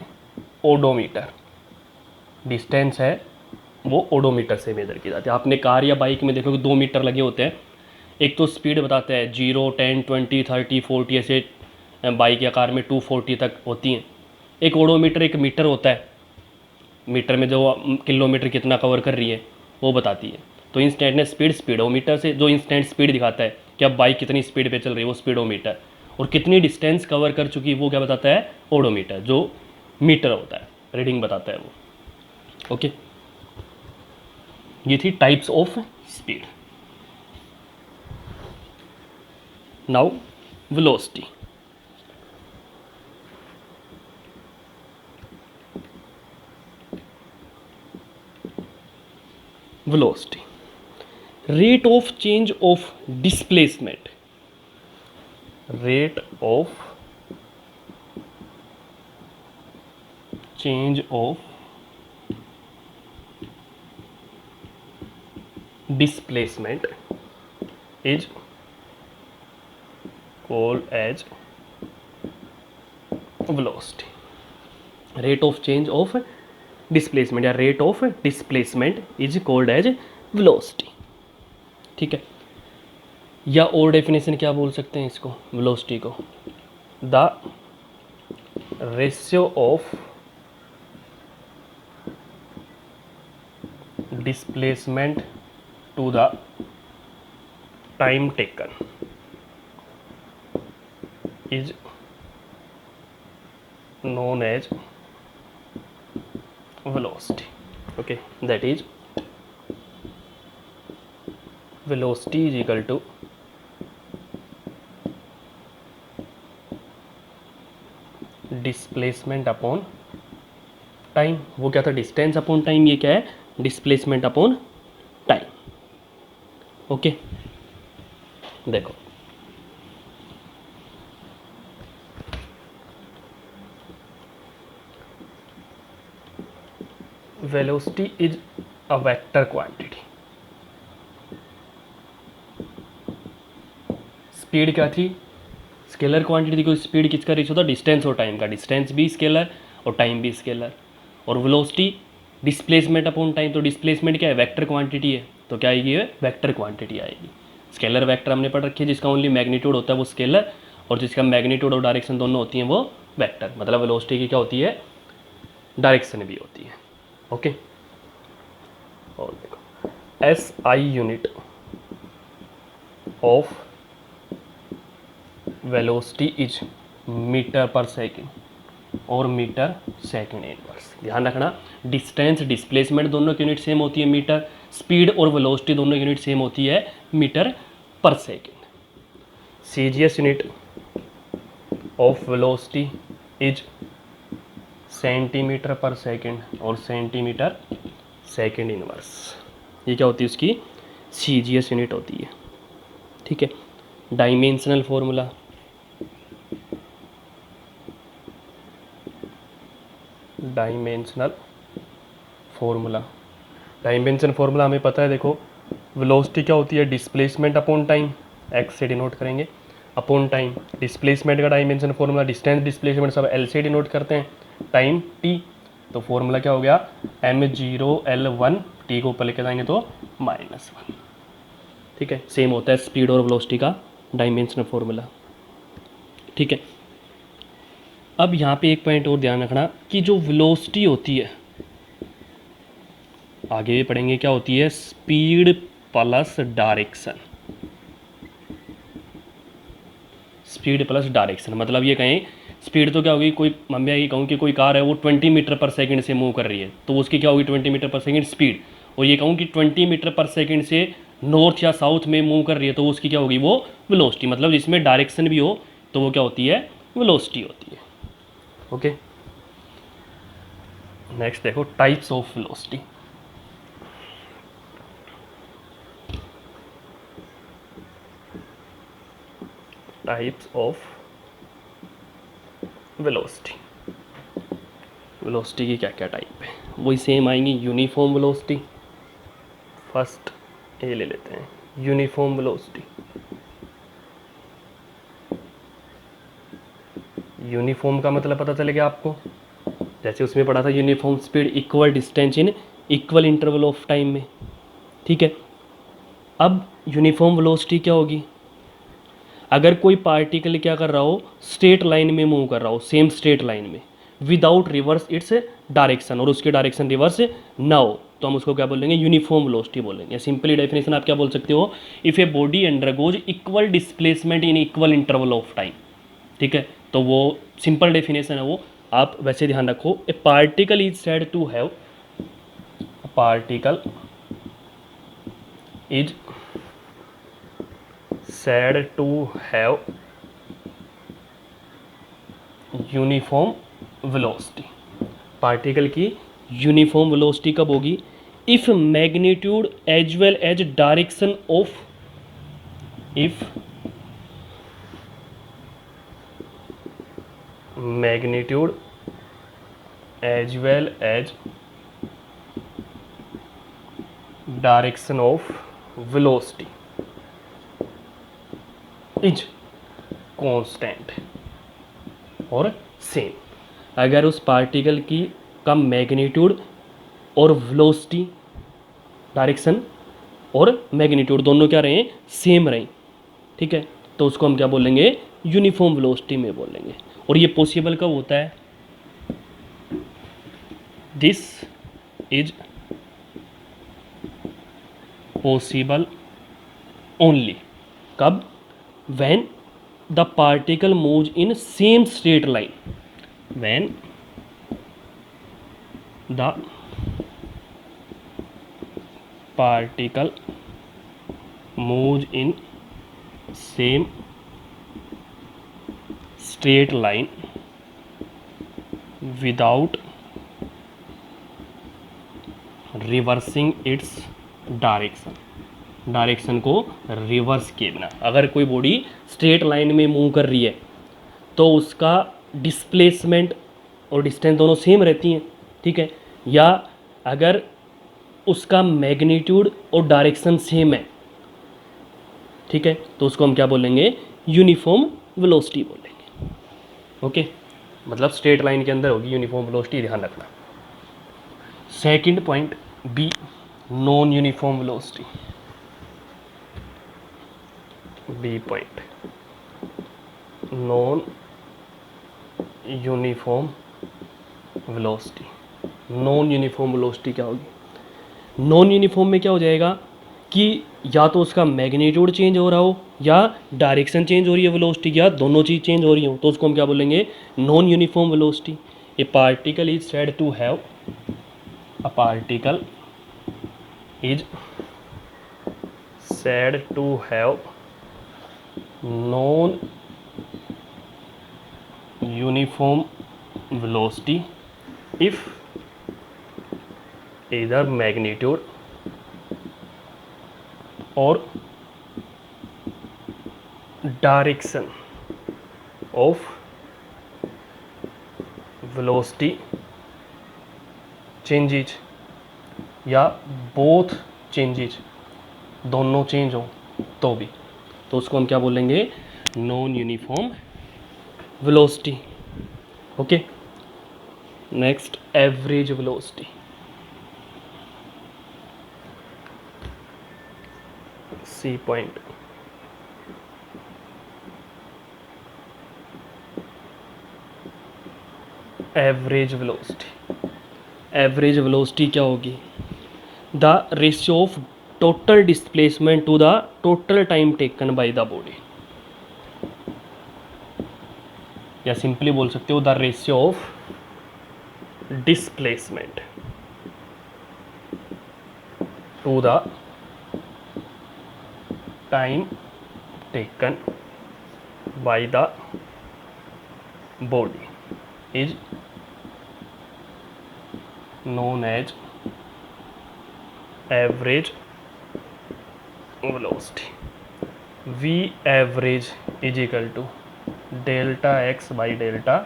odometer. Distance है वो ओडोमीटर से मेजर की जाती है। आपने कार या बाइक में देखो कि 2 मीटर लगे होते हैं, एक तो स्पीड बताता है 0, 10, 20, 30, 40, ऐसे बाइक या कार में 240 तक होती हैं। एक ओडोमीटर एक मीटर होता है, मीटर में जो किलोमीटर कितना कवर कर रही है वो बताती है। तो इंस्टेंटेनियस स्पीड स्पीडोमीटर से, जो इंस्टेंट स्पीड दिखाता है कि अब बाइक कितनी स्पीड पे चल रही है वो स्पीडोमीटर, और कितनी डिस्टेंस कवर कर चुकी है वो क्या बताता है? ओडोमीटर, जो मीटर होता है, रीडिंग बताता है वो। ओके, ये थी types of speed. Now velocity. velocity. Rate of change of displacement. Rate of change of displacement is called as velocity. Rate of change of displacement या rate of displacement is called as velocity. ठीक है, या और definition क्या बोल सकते हैं इसको, वेलोसिटी को, the ratio of displacement to the time taken is known as velocity. Okay, that is velocity is equal to displacement upon time. वो क्या था, डिस्टेंस अपॉन टाइम, ये क्या है, डिस्प्लेसमेंट अपॉन टाइम. ओके, देखो velocity is a vector quantity. Speed क्या थी, scalar quantity थी, कोई स्पीड किसका रेशियो था, डिस्टेंस और टाइम का, डिस्टेंस भी स्केलर और टाइम भी स्केलर. और वेलोसिटी डिस्प्लेसमेंट अपॉन टाइम, तो डिस्प्लेसमेंट क्या है, वेक्टर क्वांटिटी है, तो क्या आएगी, वेक्टर क्वांटिटी आएगी. स्केलर वेक्टर हमने पढ़ रखी है, जिसका ओनली मैग्नीट्यूड होता है वो स्केलर, और जिसका मैग्नीट्यूड और डायरेक्शन दोनों होती हैं वो वेक्टर. मतलब वेलोसिटी की क्या होती है, डायरेक्शन भी होती है. ओके, और देखो SI unit of velocity is metre per second और मीटर सेकेंड इनवर्स. ध्यान रखना, डिस्टेंस डिस्प्लेसमेंट दोनों की यूनिट सेम होती है मीटर, स्पीड और वेलोसिटी दोनों यूनिट सेम होती है metre per second. CGS unit of velocity is centimetre per second और सेंटीमीटर सेकेंड इनवर्स. ये क्या होती है, उसकी CGS यूनिट होती है. ठीक है, dimensional formula, dimensional formula, dimension formula हमें पता है. देखो वेलोसिटी क्या होती है, डिस्प्लेसमेंट अपॉन टाइम, x से डिनोट करेंगे, अपॉन टाइम. डिस्प्लेसमेंट का डायमेंशन फॉर्मूला, डिस्टेंस डिस्प्लेसमेंट सब L से डिनोट करते हैं, टाइम t. तो फॉर्मूला क्या हो गया, m0L1, t को ऊपर लेके जाएंगे तो -1. ठीक है, सेम होता है स्पीड और वेलोसिटी का डायमेंशनल फॉर्मूला. ठीक है, अब यहाँ पे एक पॉइंट और ध्यान रखना कि जो वेलोसिटी होती है, आगे भी पढ़ेंगे क्या होती है, speed plus direction. Speed plus direction मतलब ये कहें, स्पीड तो क्या होगी, कोई मैं ये कहूँ कि कोई कार है वो 20 मीटर पर सेकंड से मूव कर रही है, तो उसकी क्या होगी 20 मीटर पर सेकंड स्पीड. और ये कहूँ कि 20 मीटर पर सेकंड से नॉर्थ या साउथ में मूव कर रही है, तो उसकी क्या होगी, वो वेलोसिटी. मतलब जिसमें डायरेक्शन भी हो तो वो क्या होती है, वेलोसिटी होती है. ओके, नेक्स्ट देखो types of velocity. Types of velocity. Velocity की क्या क्या टाइप है, वही सेम आएंगी. यूनिफॉर्म वेलोसिटी, फर्स्ट ये ले लेते हैं, यूनिफॉर्म वेलोसिटी. यूनिफॉर्म का मतलब पता चलेगा आपको, जैसे उसमें पढ़ा था uniform speed equal distance in equal interval of time में. ठीक है, अब यूनिफॉर्म वेलोसिटी क्या होगी, अगर कोई पार्टिकल क्या कर रहा हो, स्ट्रेट लाइन में मूव कर रहा हो, सेम स्ट्रेट लाइन में, विदाउट रिवर्स इट्स डायरेक्शन, और उसकी डायरेक्शन रिवर्स ना हो, तो हम उसको क्या बोलेंगे, यूनिफॉर्म वेलोसिटी बोलेंगे. सिंपली डेफिनेशन आप क्या बोल सकते हो, if a body undergoes equal displacement in equal interval of time. ठीक है, तो वो सिंपल डेफिनेशन है वो, आप वैसे ध्यान रखो. A particle is said to have, particle is said to have uniform velocity. Particle की यूनिफॉर्म वेलोसिटी कब होगी, if magnitude as well as direction of if magnitude as well as direction of velocity is constant और same, अगर उस particle की का magnitude और velocity direction और मैग्नीट्यूड दोनों क्या रहे, सेम रहे, ठीक है, तो उसको हम क्या बोलेंगे, यूनिफॉर्म वेलोसिटी में बोलेंगे। और ये पॉसिबल कब होता है, दिस इज पॉसिबल ओनली कब, when the particle moves in same straight line, when the particle moves in same straight line without reversing its direction, direction को रिवर्स किए बिना। अगर कोई बॉडी स्ट्रेट लाइन में मूव कर रही है तो उसका डिस्प्लेसमेंट और डिस्टेंस दोनों सेम रहती हैं, ठीक है, या अगर उसका मैग्नीट्यूड और डायरेक्शन सेम है, ठीक है, तो उसको हम क्या बोलेंगे, यूनिफॉर्म वेलोसिटी बोलेंगे। ओके, मतलब स्ट्रेट लाइन के अंदर होगी यूनिफॉर्म वेलोसिटी, ध्यान रखना। Second point B, non uniform velocity. B point, non uniform velocity. Non uniform velocity क्या होगी, नॉन यूनिफॉर्म में क्या हो जाएगा कि या तो उसका मैग्नीट्यूड चेंज हो रहा हो या डायरेक्शन चेंज हो रही है वेलोसिटी, या दोनों चीज़ चेंज हो रही हो, तो उसको हम क्या बोलेंगे, non uniform velocity. A particle is said to have, a particle is said to have non uniform velocity if either magnitude or direction of velocity changes या both changes, दोनों चेंज हो तो भी, तो उसको हम क्या बोलेंगे, non uniform velocity. Okay, next average velocity. C point, average velocity. Average velocity क्या होगी, the ratio of total displacement to the total time taken by the body, या सिंपली बोल सकते हो the ratio of displacement to the time taken by the body is known as average velocity. V average is equal to delta x by delta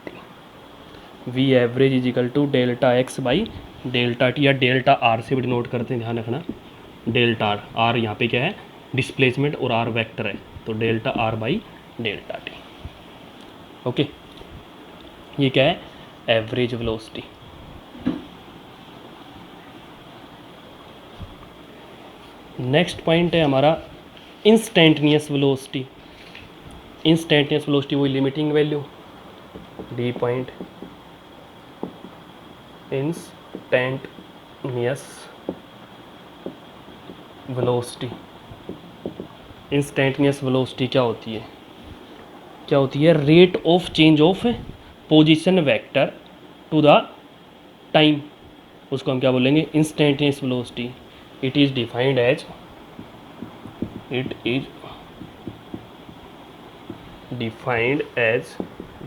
t. V average is equal to delta x by delta t, या delta R से भी denote करते हैं, ध्यान रखना। Delta R, are यहाँ पे क्या है, डिस्प्लेसमेंट, और आर वेक्टर है, तो delta R by delta T. Okay, ये क्या है, एवरेज वेलोसिटी। नेक्स्ट पॉइंट है हमारा इंस्टेंटेनियस वेलोसिटी। इंस्टेंटेनियस वेलोसिटी वही limiting value, D point, instantaneous velocity. Instantaneous velocity क्या होती है, क्या होती है, rate of change of position vector to the time, उसको हम क्या बोलेंगे, instantaneous velocity. it is defined as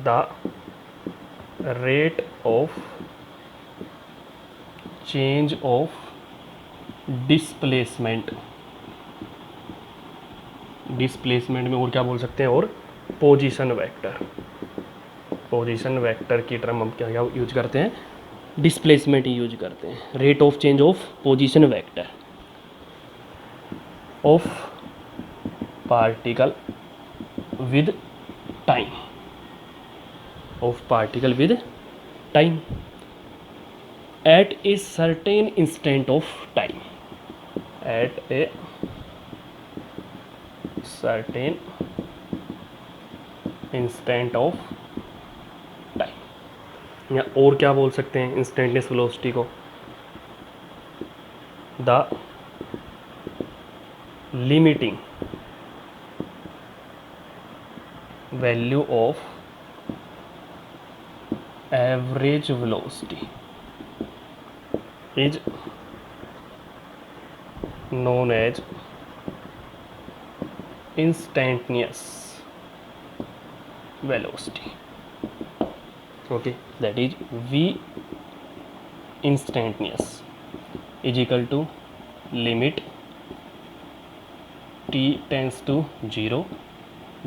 the rate of change of displacement, displacement में और क्या बोल सकते हैं, और पोजीशन वेक्टर, पोजीशन वेक्टर की टर्म हम क्या यूज करते हैं, डिस्प्लेसमेंट ही यूज करते हैं। Rate of change of position vector of particle with time, of particle with time at a certain instant of time, at a certain instant of time. या और क्या बोल सकते हैं इंस्टेंटेनियस वेलोसिटी को, the limiting value of average velocity is known as instantaneous velocity. Okay, that is v instantaneous is equal to limit t tends to 0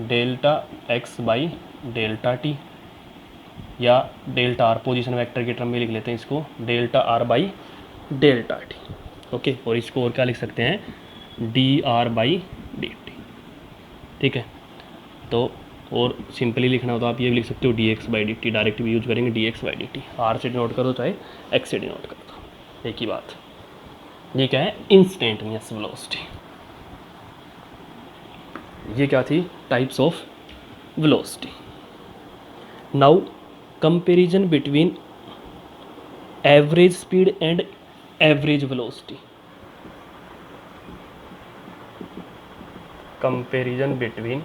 delta x by delta t, या delta r, position vector के term में लिख लेते हैं इसको, delta r by delta t। Okay, और इसको और क्या लिख सकते हैं, D R by D T. ठीक है, तो और सिंपली लिखना हो तो आप ये भी लिख सकते हो D X by D T, direct भी यूज करेंगे D X by D T, R से डिनोट कर दो चाहे एक्स से डिनोट कर दो, एक ही बात। ये क्या है, इंस्टेंटेनियस वेलोसिटी। ये क्या थी, types of velocity. Now comparison between average speed and average velocity, comparison between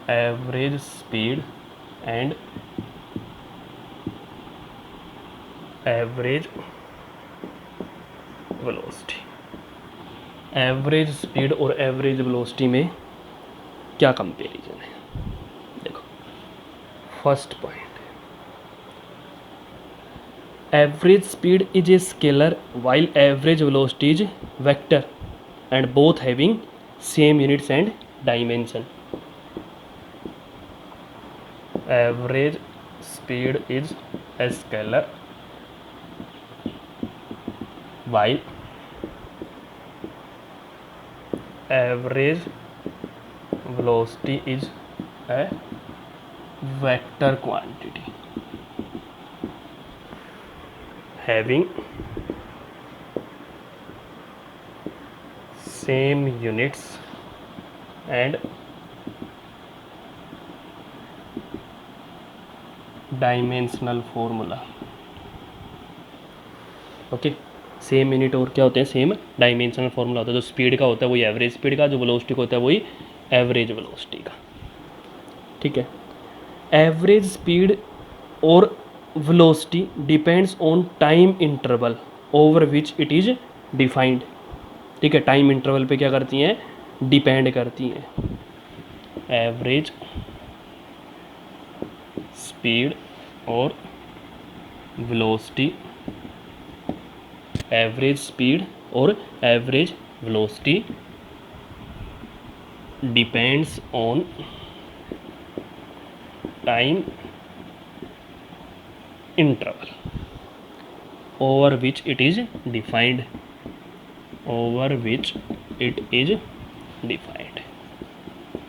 average speed and average velocity. Average speed और एवरेज वेलोसिटी में क्या कंपैरिजन है, देखो first point, average speed is a scalar while average velocity is vector and both having same units and dimension. Average speed is a scalar while average velocity is a vector quantity having same units and dimensional formula। Okay, same unit और क्या होते हैं, same dimensional formula होता है। जो speed का होता है वही एवरेज स्पीड का, जो वेलोसिटी का होता है वही एवरेज वेलोसिटी का। ठीक है, एवरेज स्पीड और velocity depends on time interval over which it is defined। ठीक है, टाइम इंटरवल पे क्या करती हैं, डिपेंड करती हैं। एवरेज स्पीड और वेलोसिटी, एवरेज स्पीड और average velocity depends on time interval over which it is defined, over which it is defined।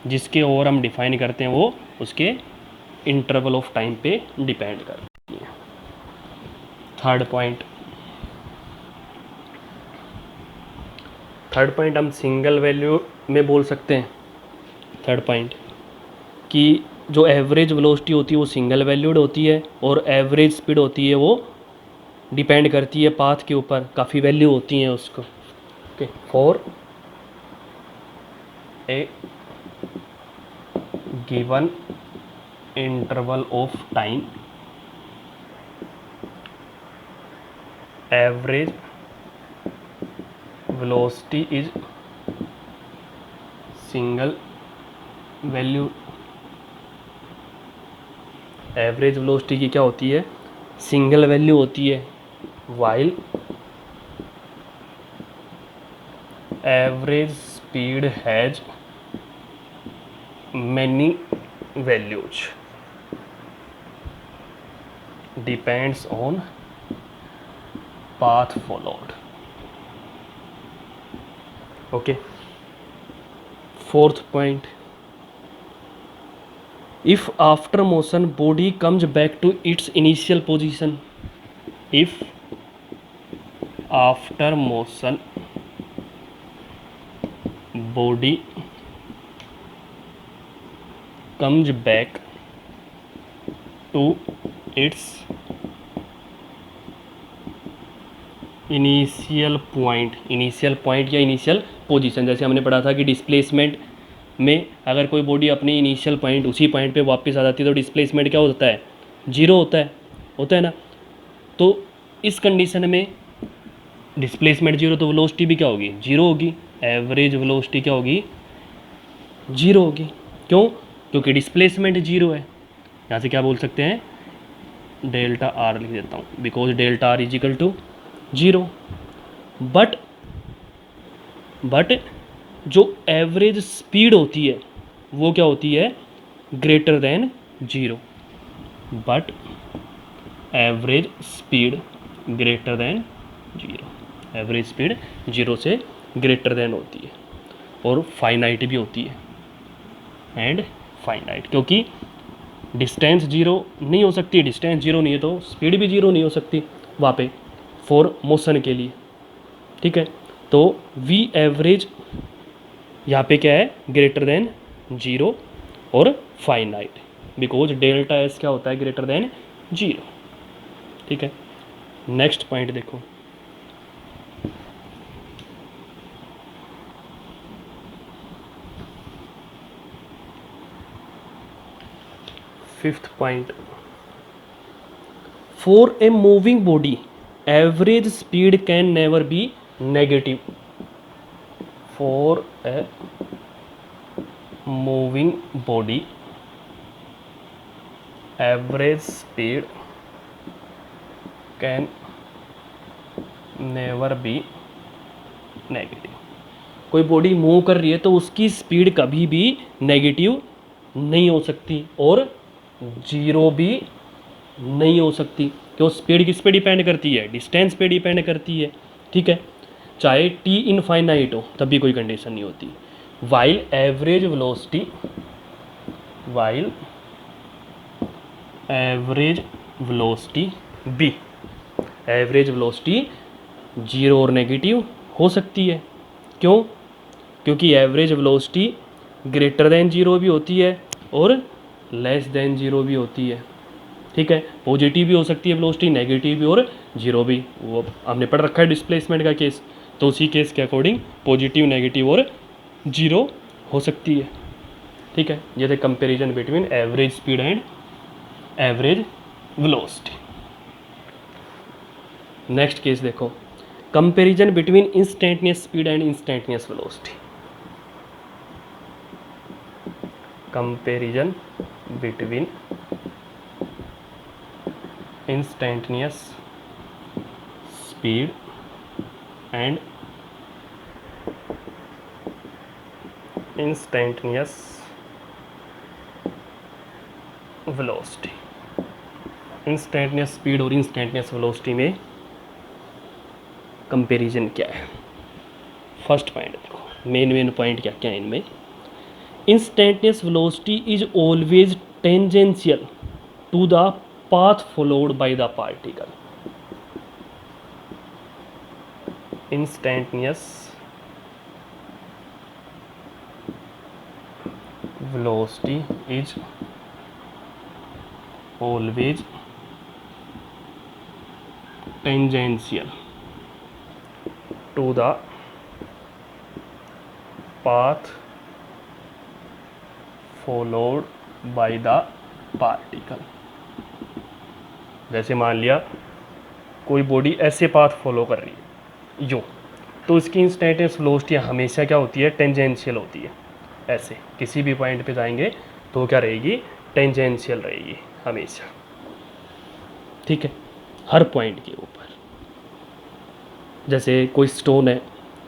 जिसके ओवर हम डिफाइन करते हैं वो उसके इंटरवल ऑफ टाइम पे डिपेंड करती है। थर्ड पॉइंट हम सिंगल वैल्यू में बोल सकते हैं। थर्ड पॉइंट कि जो एवरेज वेलोसिटी होती है वो सिंगल वैल्यूड होती है, और एवरेज स्पीड होती है वो डिपेंड करती है पाथ के ऊपर, काफ़ी वैल्यू होती हैं उसको। Okay, for a given interval of time average velocity is single value. Average velocity की क्या होती है, सिंगल वैल्यू होती है, while average speed has many values depends on path followed. Okay, fourth point, if after motion body comes back to its initial position, if after motion body comes back to its initial point या initial position, जैसे हमने पढ़ा था कि displacement में अगर कोई body अपनी इनिशियल पॉइंट उसी पॉइंट पे वापस आ जाती है तो डिस्प्लेसमेंट क्या होता है, जीरो होता है ना। तो इस कंडीशन में डिस्प्लेसमेंट जीरो तो वेलोसिटी भी क्या होगी, जीरो होगी। एवरेज वेलोसिटी क्या होगी, जीरो होगी। क्यों, क्योंकि डिस्प्लेसमेंट जीरो है। यहाँ से क्या बोल सकते हैं, डेल्टा आर लिख देता हूँ, because delta R is equal to zero. But जो एवरेज स्पीड होती है वो क्या होती है, greater than zero. But average speed greater than zero, average speed zero से ग्रेटर देन होती है और फाइनाइट भी होती है, एंड फाइनाइट, क्योंकि डिस्टेंस जीरो नहीं हो सकती। डिस्टेंस जीरो नहीं है तो स्पीड भी जीरो नहीं हो सकती वहाँ पे फॉर मोशन के लिए। ठीक है, तो वी एवरेज यहाँ पे क्या है, ग्रेटर देन जीरो और फाइनाइट, बिकॉज डेल्टा एस क्या होता है, ग्रेटर देन जीरो। ठीक है, नेक्स्ट पॉइंट देखो, fifth point, for a moving body average speed can never be negative. For a moving body average speed can never be negative. कोई body move कर रही है तो उसकी स्पीड कभी भी नेगेटिव नहीं हो सकती और जीरो भी नहीं हो सकती। क्यों, स्पीड किस पे डिपेंड करती है, डिस्टेंस पे डिपेंड करती है। ठीक है, चाहे टी इनफाइनाइट हो तब भी कोई कंडीशन नहीं होती। While average velocity be, average velocity zero और नेगेटिव हो सकती है। क्यों, क्योंकि average velocity greater than zero भी होती है और लेस देन जीरो भी होती है। ठीक है, पॉजिटिव भी हो सकती है वेलोसिटी, नेगेटिव भी और जीरो भी। वो हमने पढ़ रखा है डिस्प्लेसमेंट का केस, तो उसी केस के अकॉर्डिंग पॉजिटिव, नेगेटिव और जीरो हो सकती है। ठीक है, ये थे comparison between average speed and average velocity. Next case देखो, comparison between instantaneous speed and instantaneous velocity. Comparison between instantaneous speed and instantaneous velocity। Instantaneous speed और इंस्टेंटेनियस वेलोसिटी में कंपैरिजन क्या है। फर्स्ट पॉइंट देखो, मेन पॉइंट क्या क्या है इनमें। Instantaneous velocity is always tangential to the path followed by the particle। Instantaneous velocity is always tangential to the path followed by the particle। जैसे मान लिया कोई बॉडी ऐसे पाथ फॉलो कर रही है यो, तो इसकी इंस्टेंटेनियस वेलोसिटी हमेशा क्या होती है, टेंजेंशियल होती है। ऐसे किसी भी पॉइंट पे जाएंगे तो क्या रहेगी, टेंजेंशियल रहेगी हमेशा। ठीक है, हर पॉइंट के ऊपर। जैसे कोई स्टोन है,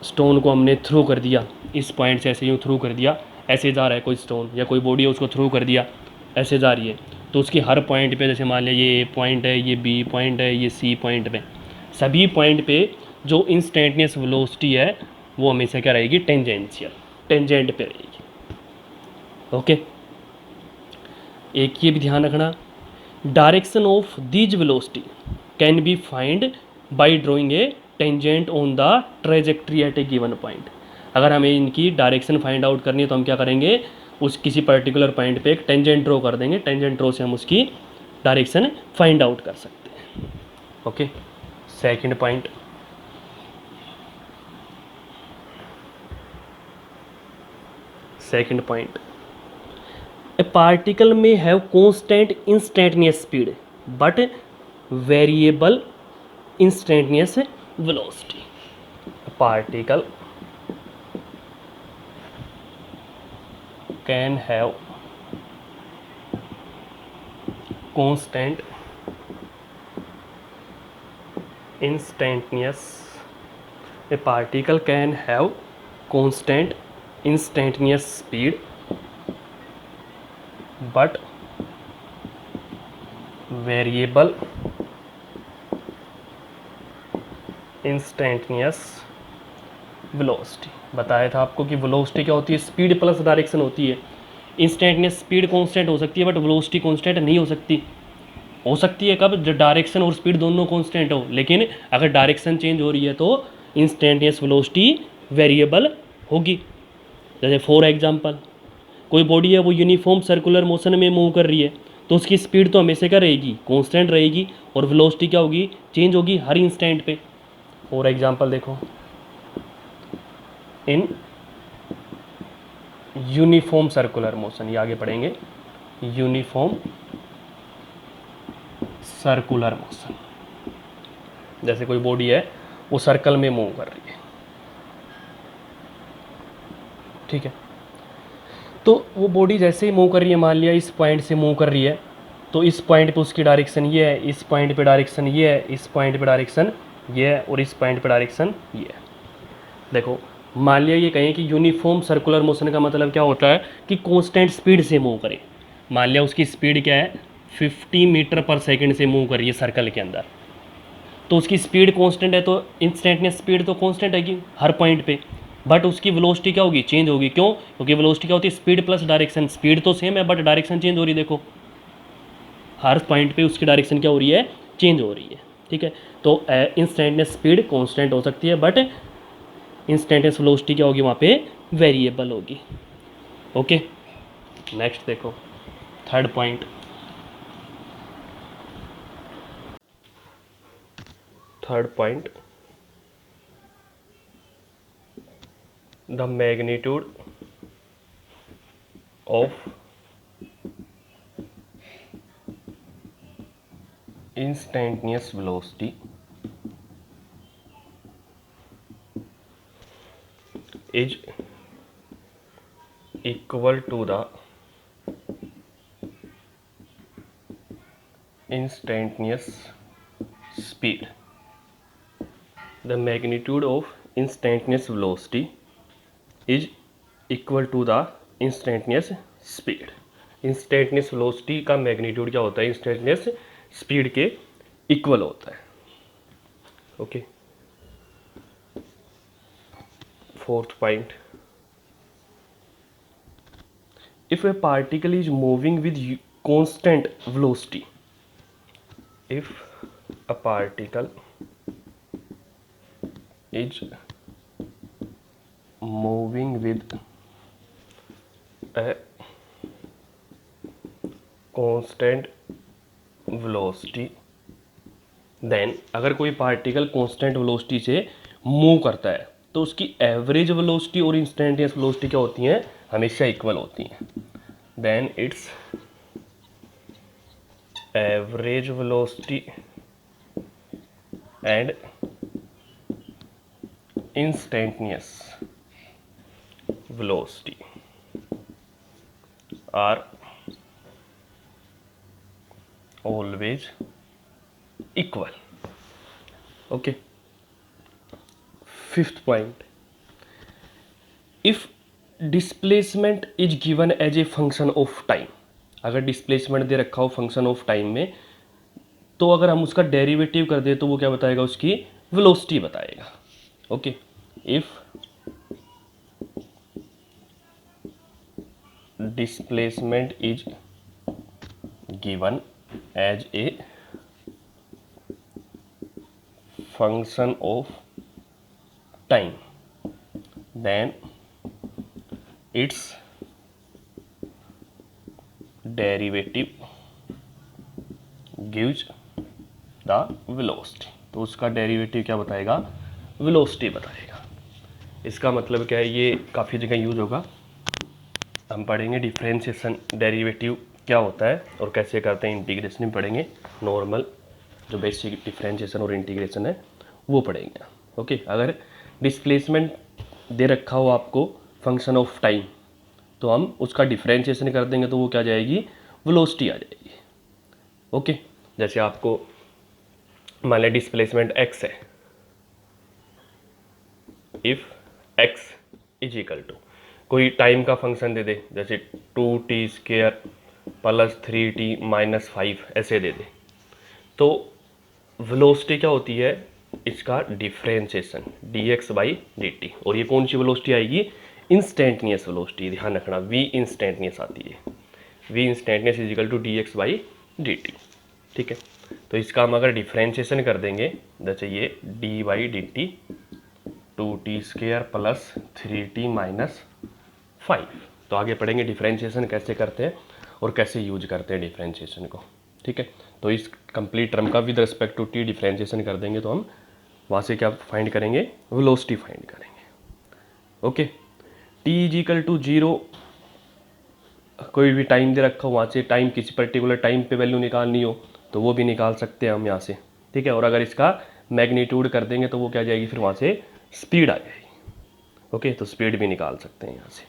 स्टोन को हमने थ्रो कर दिया, इस पॉइंट से ऐसे यूँ थ्रो कर दिया, ऐसे जा रहा है कोई स्टोन या कोई बॉडी है उसको थ्रो कर दिया, ऐसे जा रही है, तो उसकी हर पॉइंट पे, जैसे मान लिया ये ए पॉइंट है, ये बी पॉइंट है, ये सी पॉइंट पे, सभी पॉइंट पे जो इंस्टेंटेनियस वेलोसिटी है वो हमेशा क्या रहेगी, टेंजेंशियल, टेंजेंट पे रहेगी। ओके, एक ये भी ध्यान रखना, direction of these velocity can be find by drawing a tangent on the trajectory at a given point. अगर हमें इनकी डायरेक्शन फाइंड आउट करनी है तो हम क्या करेंगे, उस किसी पर्टिकुलर पॉइंट पे एक टेंजेंट ड्रॉ कर देंगे, टेंजेंट ड्रॉ से हम उसकी डायरेक्शन फाइंड आउट कर सकते हैं। Okay, second point, second point, a particle may have constant instantaneous speed but variable instantaneous velocity. A particle can have constant instantaneous, a particle can have constant instantaneous speed but variable instantaneous velocity। बताया था आपको कि velocity क्या होती है, speed plus direction होती है। Instantaneous speed constant हो सकती है बट वेलोसिटी कांस्टेंट नहीं हो सकती। हो सकती है कब, जब डायरेक्शन और स्पीड दोनों कांस्टेंट हो, लेकिन अगर डायरेक्शन चेंज हो रही है तो इंस्टेंटेनियस वेलोसिटी वेरिएबल होगी। जैसे फॉर एग्जांपल कोई बॉडी है वो यूनिफॉर्म सर्कुलर मोशन में मूव कर रही है तो उसकी स्पीड तो हमेशा क्या रहेगी, कांस्टेंट रहेगी, और वेलोसिटी क्या होगी, चेंज होगी हर इंस्टेंट पे। फॉर एग्जांपल देखो, इन यूनिफॉर्म सर्कुलर मोशन, ये आगे पढ़ेंगे, यूनिफॉर्म सर्कुलर मोशन, जैसे कोई बॉडी है वो सर्कल में मूव कर रही है, ठीक है, तो वो बॉडी जैसे ही मूव कर रही है, मान लिया इस पॉइंट से मूव कर रही है, तो इस पॉइंट पे उसकी डायरेक्शन ये है, इस पॉइंट पे डायरेक्शन ये है, इस पॉइंट पे डायरेक्शन ये है, और इस पॉइंट पे डायरेक्शन ये है। देखो, मान लिया ये कहें कि यूनिफॉर्म सर्कुलर मोशन का मतलब क्या होता है कि कांस्टेंट स्पीड से मूव करे। मान लिया उसकी स्पीड क्या है, 50 मीटर पर सेकंड से मूव कर रही है सर्कल के अंदर, तो उसकी स्पीड कांस्टेंट है, तो इंस्टेंटेनियस स्पीड तो कांस्टेंट है हर पॉइंट पे, बट उसकी वेलोसिटी क्या होगी, चेंज होगी। क्यों? क्योंकि वेलोसिटी क्या होती है, स्पीड प्लस डायरेक्शन, स्पीड तो सेम है बट डायरेक्शन चेंज हो रही है। देखो हर पॉइंट पे उसकी डायरेक्शन क्या हो रही है, चेंज हो रही है, ठीक है। तो इंस्टेंटेनियस स्पीड कांस्टेंट हो सकती है बट इंस्टेंटेनियस वेलोसिटी क्या होगी, वहाँ पे वेरिएबल होगी। ओके, नेक्स्ट देखो, third point, the magnitude of instantaneous velocity is equal to the instantaneous speed. The magnitude of instantaneous velocity is equal to the instantaneous speed. Instantaneous velocity का magnitude क्या होता है, इंस्टेंटेनियस स्पीड के equal होता है। Okay, fourth point, if a particle is moving with constant velocity, if a particle is moving with a constant velocity, then अगर कोई particle constant velocity से मूव करता है तो उसकी एवरेज वेलोसिटी और इंस्टेंटेनियस वेलोसिटी क्या होती हैं, हमेशा इक्वल होती हैं। Then its average velocity and instantaneous velocity are always equal. Okay, fifth point, if displacement is given as a function of time, अगर डिस्प्लेसमेंट दे रखा हो फंक्शन ऑफ टाइम में, तो अगर हम उसका डेरिवेटिव कर दे तो वो क्या बताएगा, उसकी वेलोसिटी बताएगा। Okay, if displacement is given as a function of time, then its derivative gives the velocity। तो उसका डेरिवेटिव क्या बताएगा, वेलोसिटी बताएगा। इसका मतलब क्या है, ये काफ़ी जगह यूज होगा। हम पढ़ेंगे डिफरेंशिएशन, डेरिवेटिव क्या होता है और कैसे करते हैं, इंटीग्रेशन भी पढ़ेंगे, नॉर्मल जो बेसिक डिफरेंशिएशन और इंटीग्रेशन है वो पढ़ेंगे। ओके, अगर डिस्प्लेसमेंट दे रखा हो आपको फंक्शन ऑफ टाइम, तो हम उसका डिफरेंशिएशन कर देंगे तो वो क्या जाएगी, वेलोसिटी आ जाएगी। ओके, जैसे आपको मान लिया डिस्प्लेसमेंट x है, if x is equal to कोई टाइम का फंक्शन दे दे, जैसे 2t² प्लस 3t माइनस 5 ऐसे दे दे, तो वेलोसिटी क्या होती है, इसका डिफरेंशिएशन dx/dt। और ये कौन सी वेलोसिटी आएगी, इंस्टेंटेनियस वेलोसिटी, ध्यान रखना v इंस्टेंटेनियस आती है, v instantaneous is equal to dx/dt। ठीक है, तो इसका हम अगर डिफरेंशिएशन कर देंगे, जैसे ये d/dt 2t² plus 3t minus 5, तो आगे पढ़ेंगे डिफरेंशिएशन कैसे करते हैं और कैसे यूज करते हैं डिफरेंशिएशन को। ठीक है, तो इस कंप्लीट टर्म का with respect to T differentiation कर देंगे तो हम वहाँ से क्या फाइंड करेंगे, वेलोसिटी फाइंड करेंगे। Okay, T is equal to 0, कोई भी टाइम दे रखा हो, वहाँ से टाइम किसी पर्टिकुलर टाइम पे वैल्यू निकालनी हो तो वो भी निकाल सकते हैं हम यहाँ से। ठीक है, और अगर इसका मैग्नीट्यूड कर देंगे तो वो क्या जाएगी, फिर वहाँ से स्पीड आ जाएगी। ओके, तो स्पीड भी निकाल सकते हैं यहाँ से।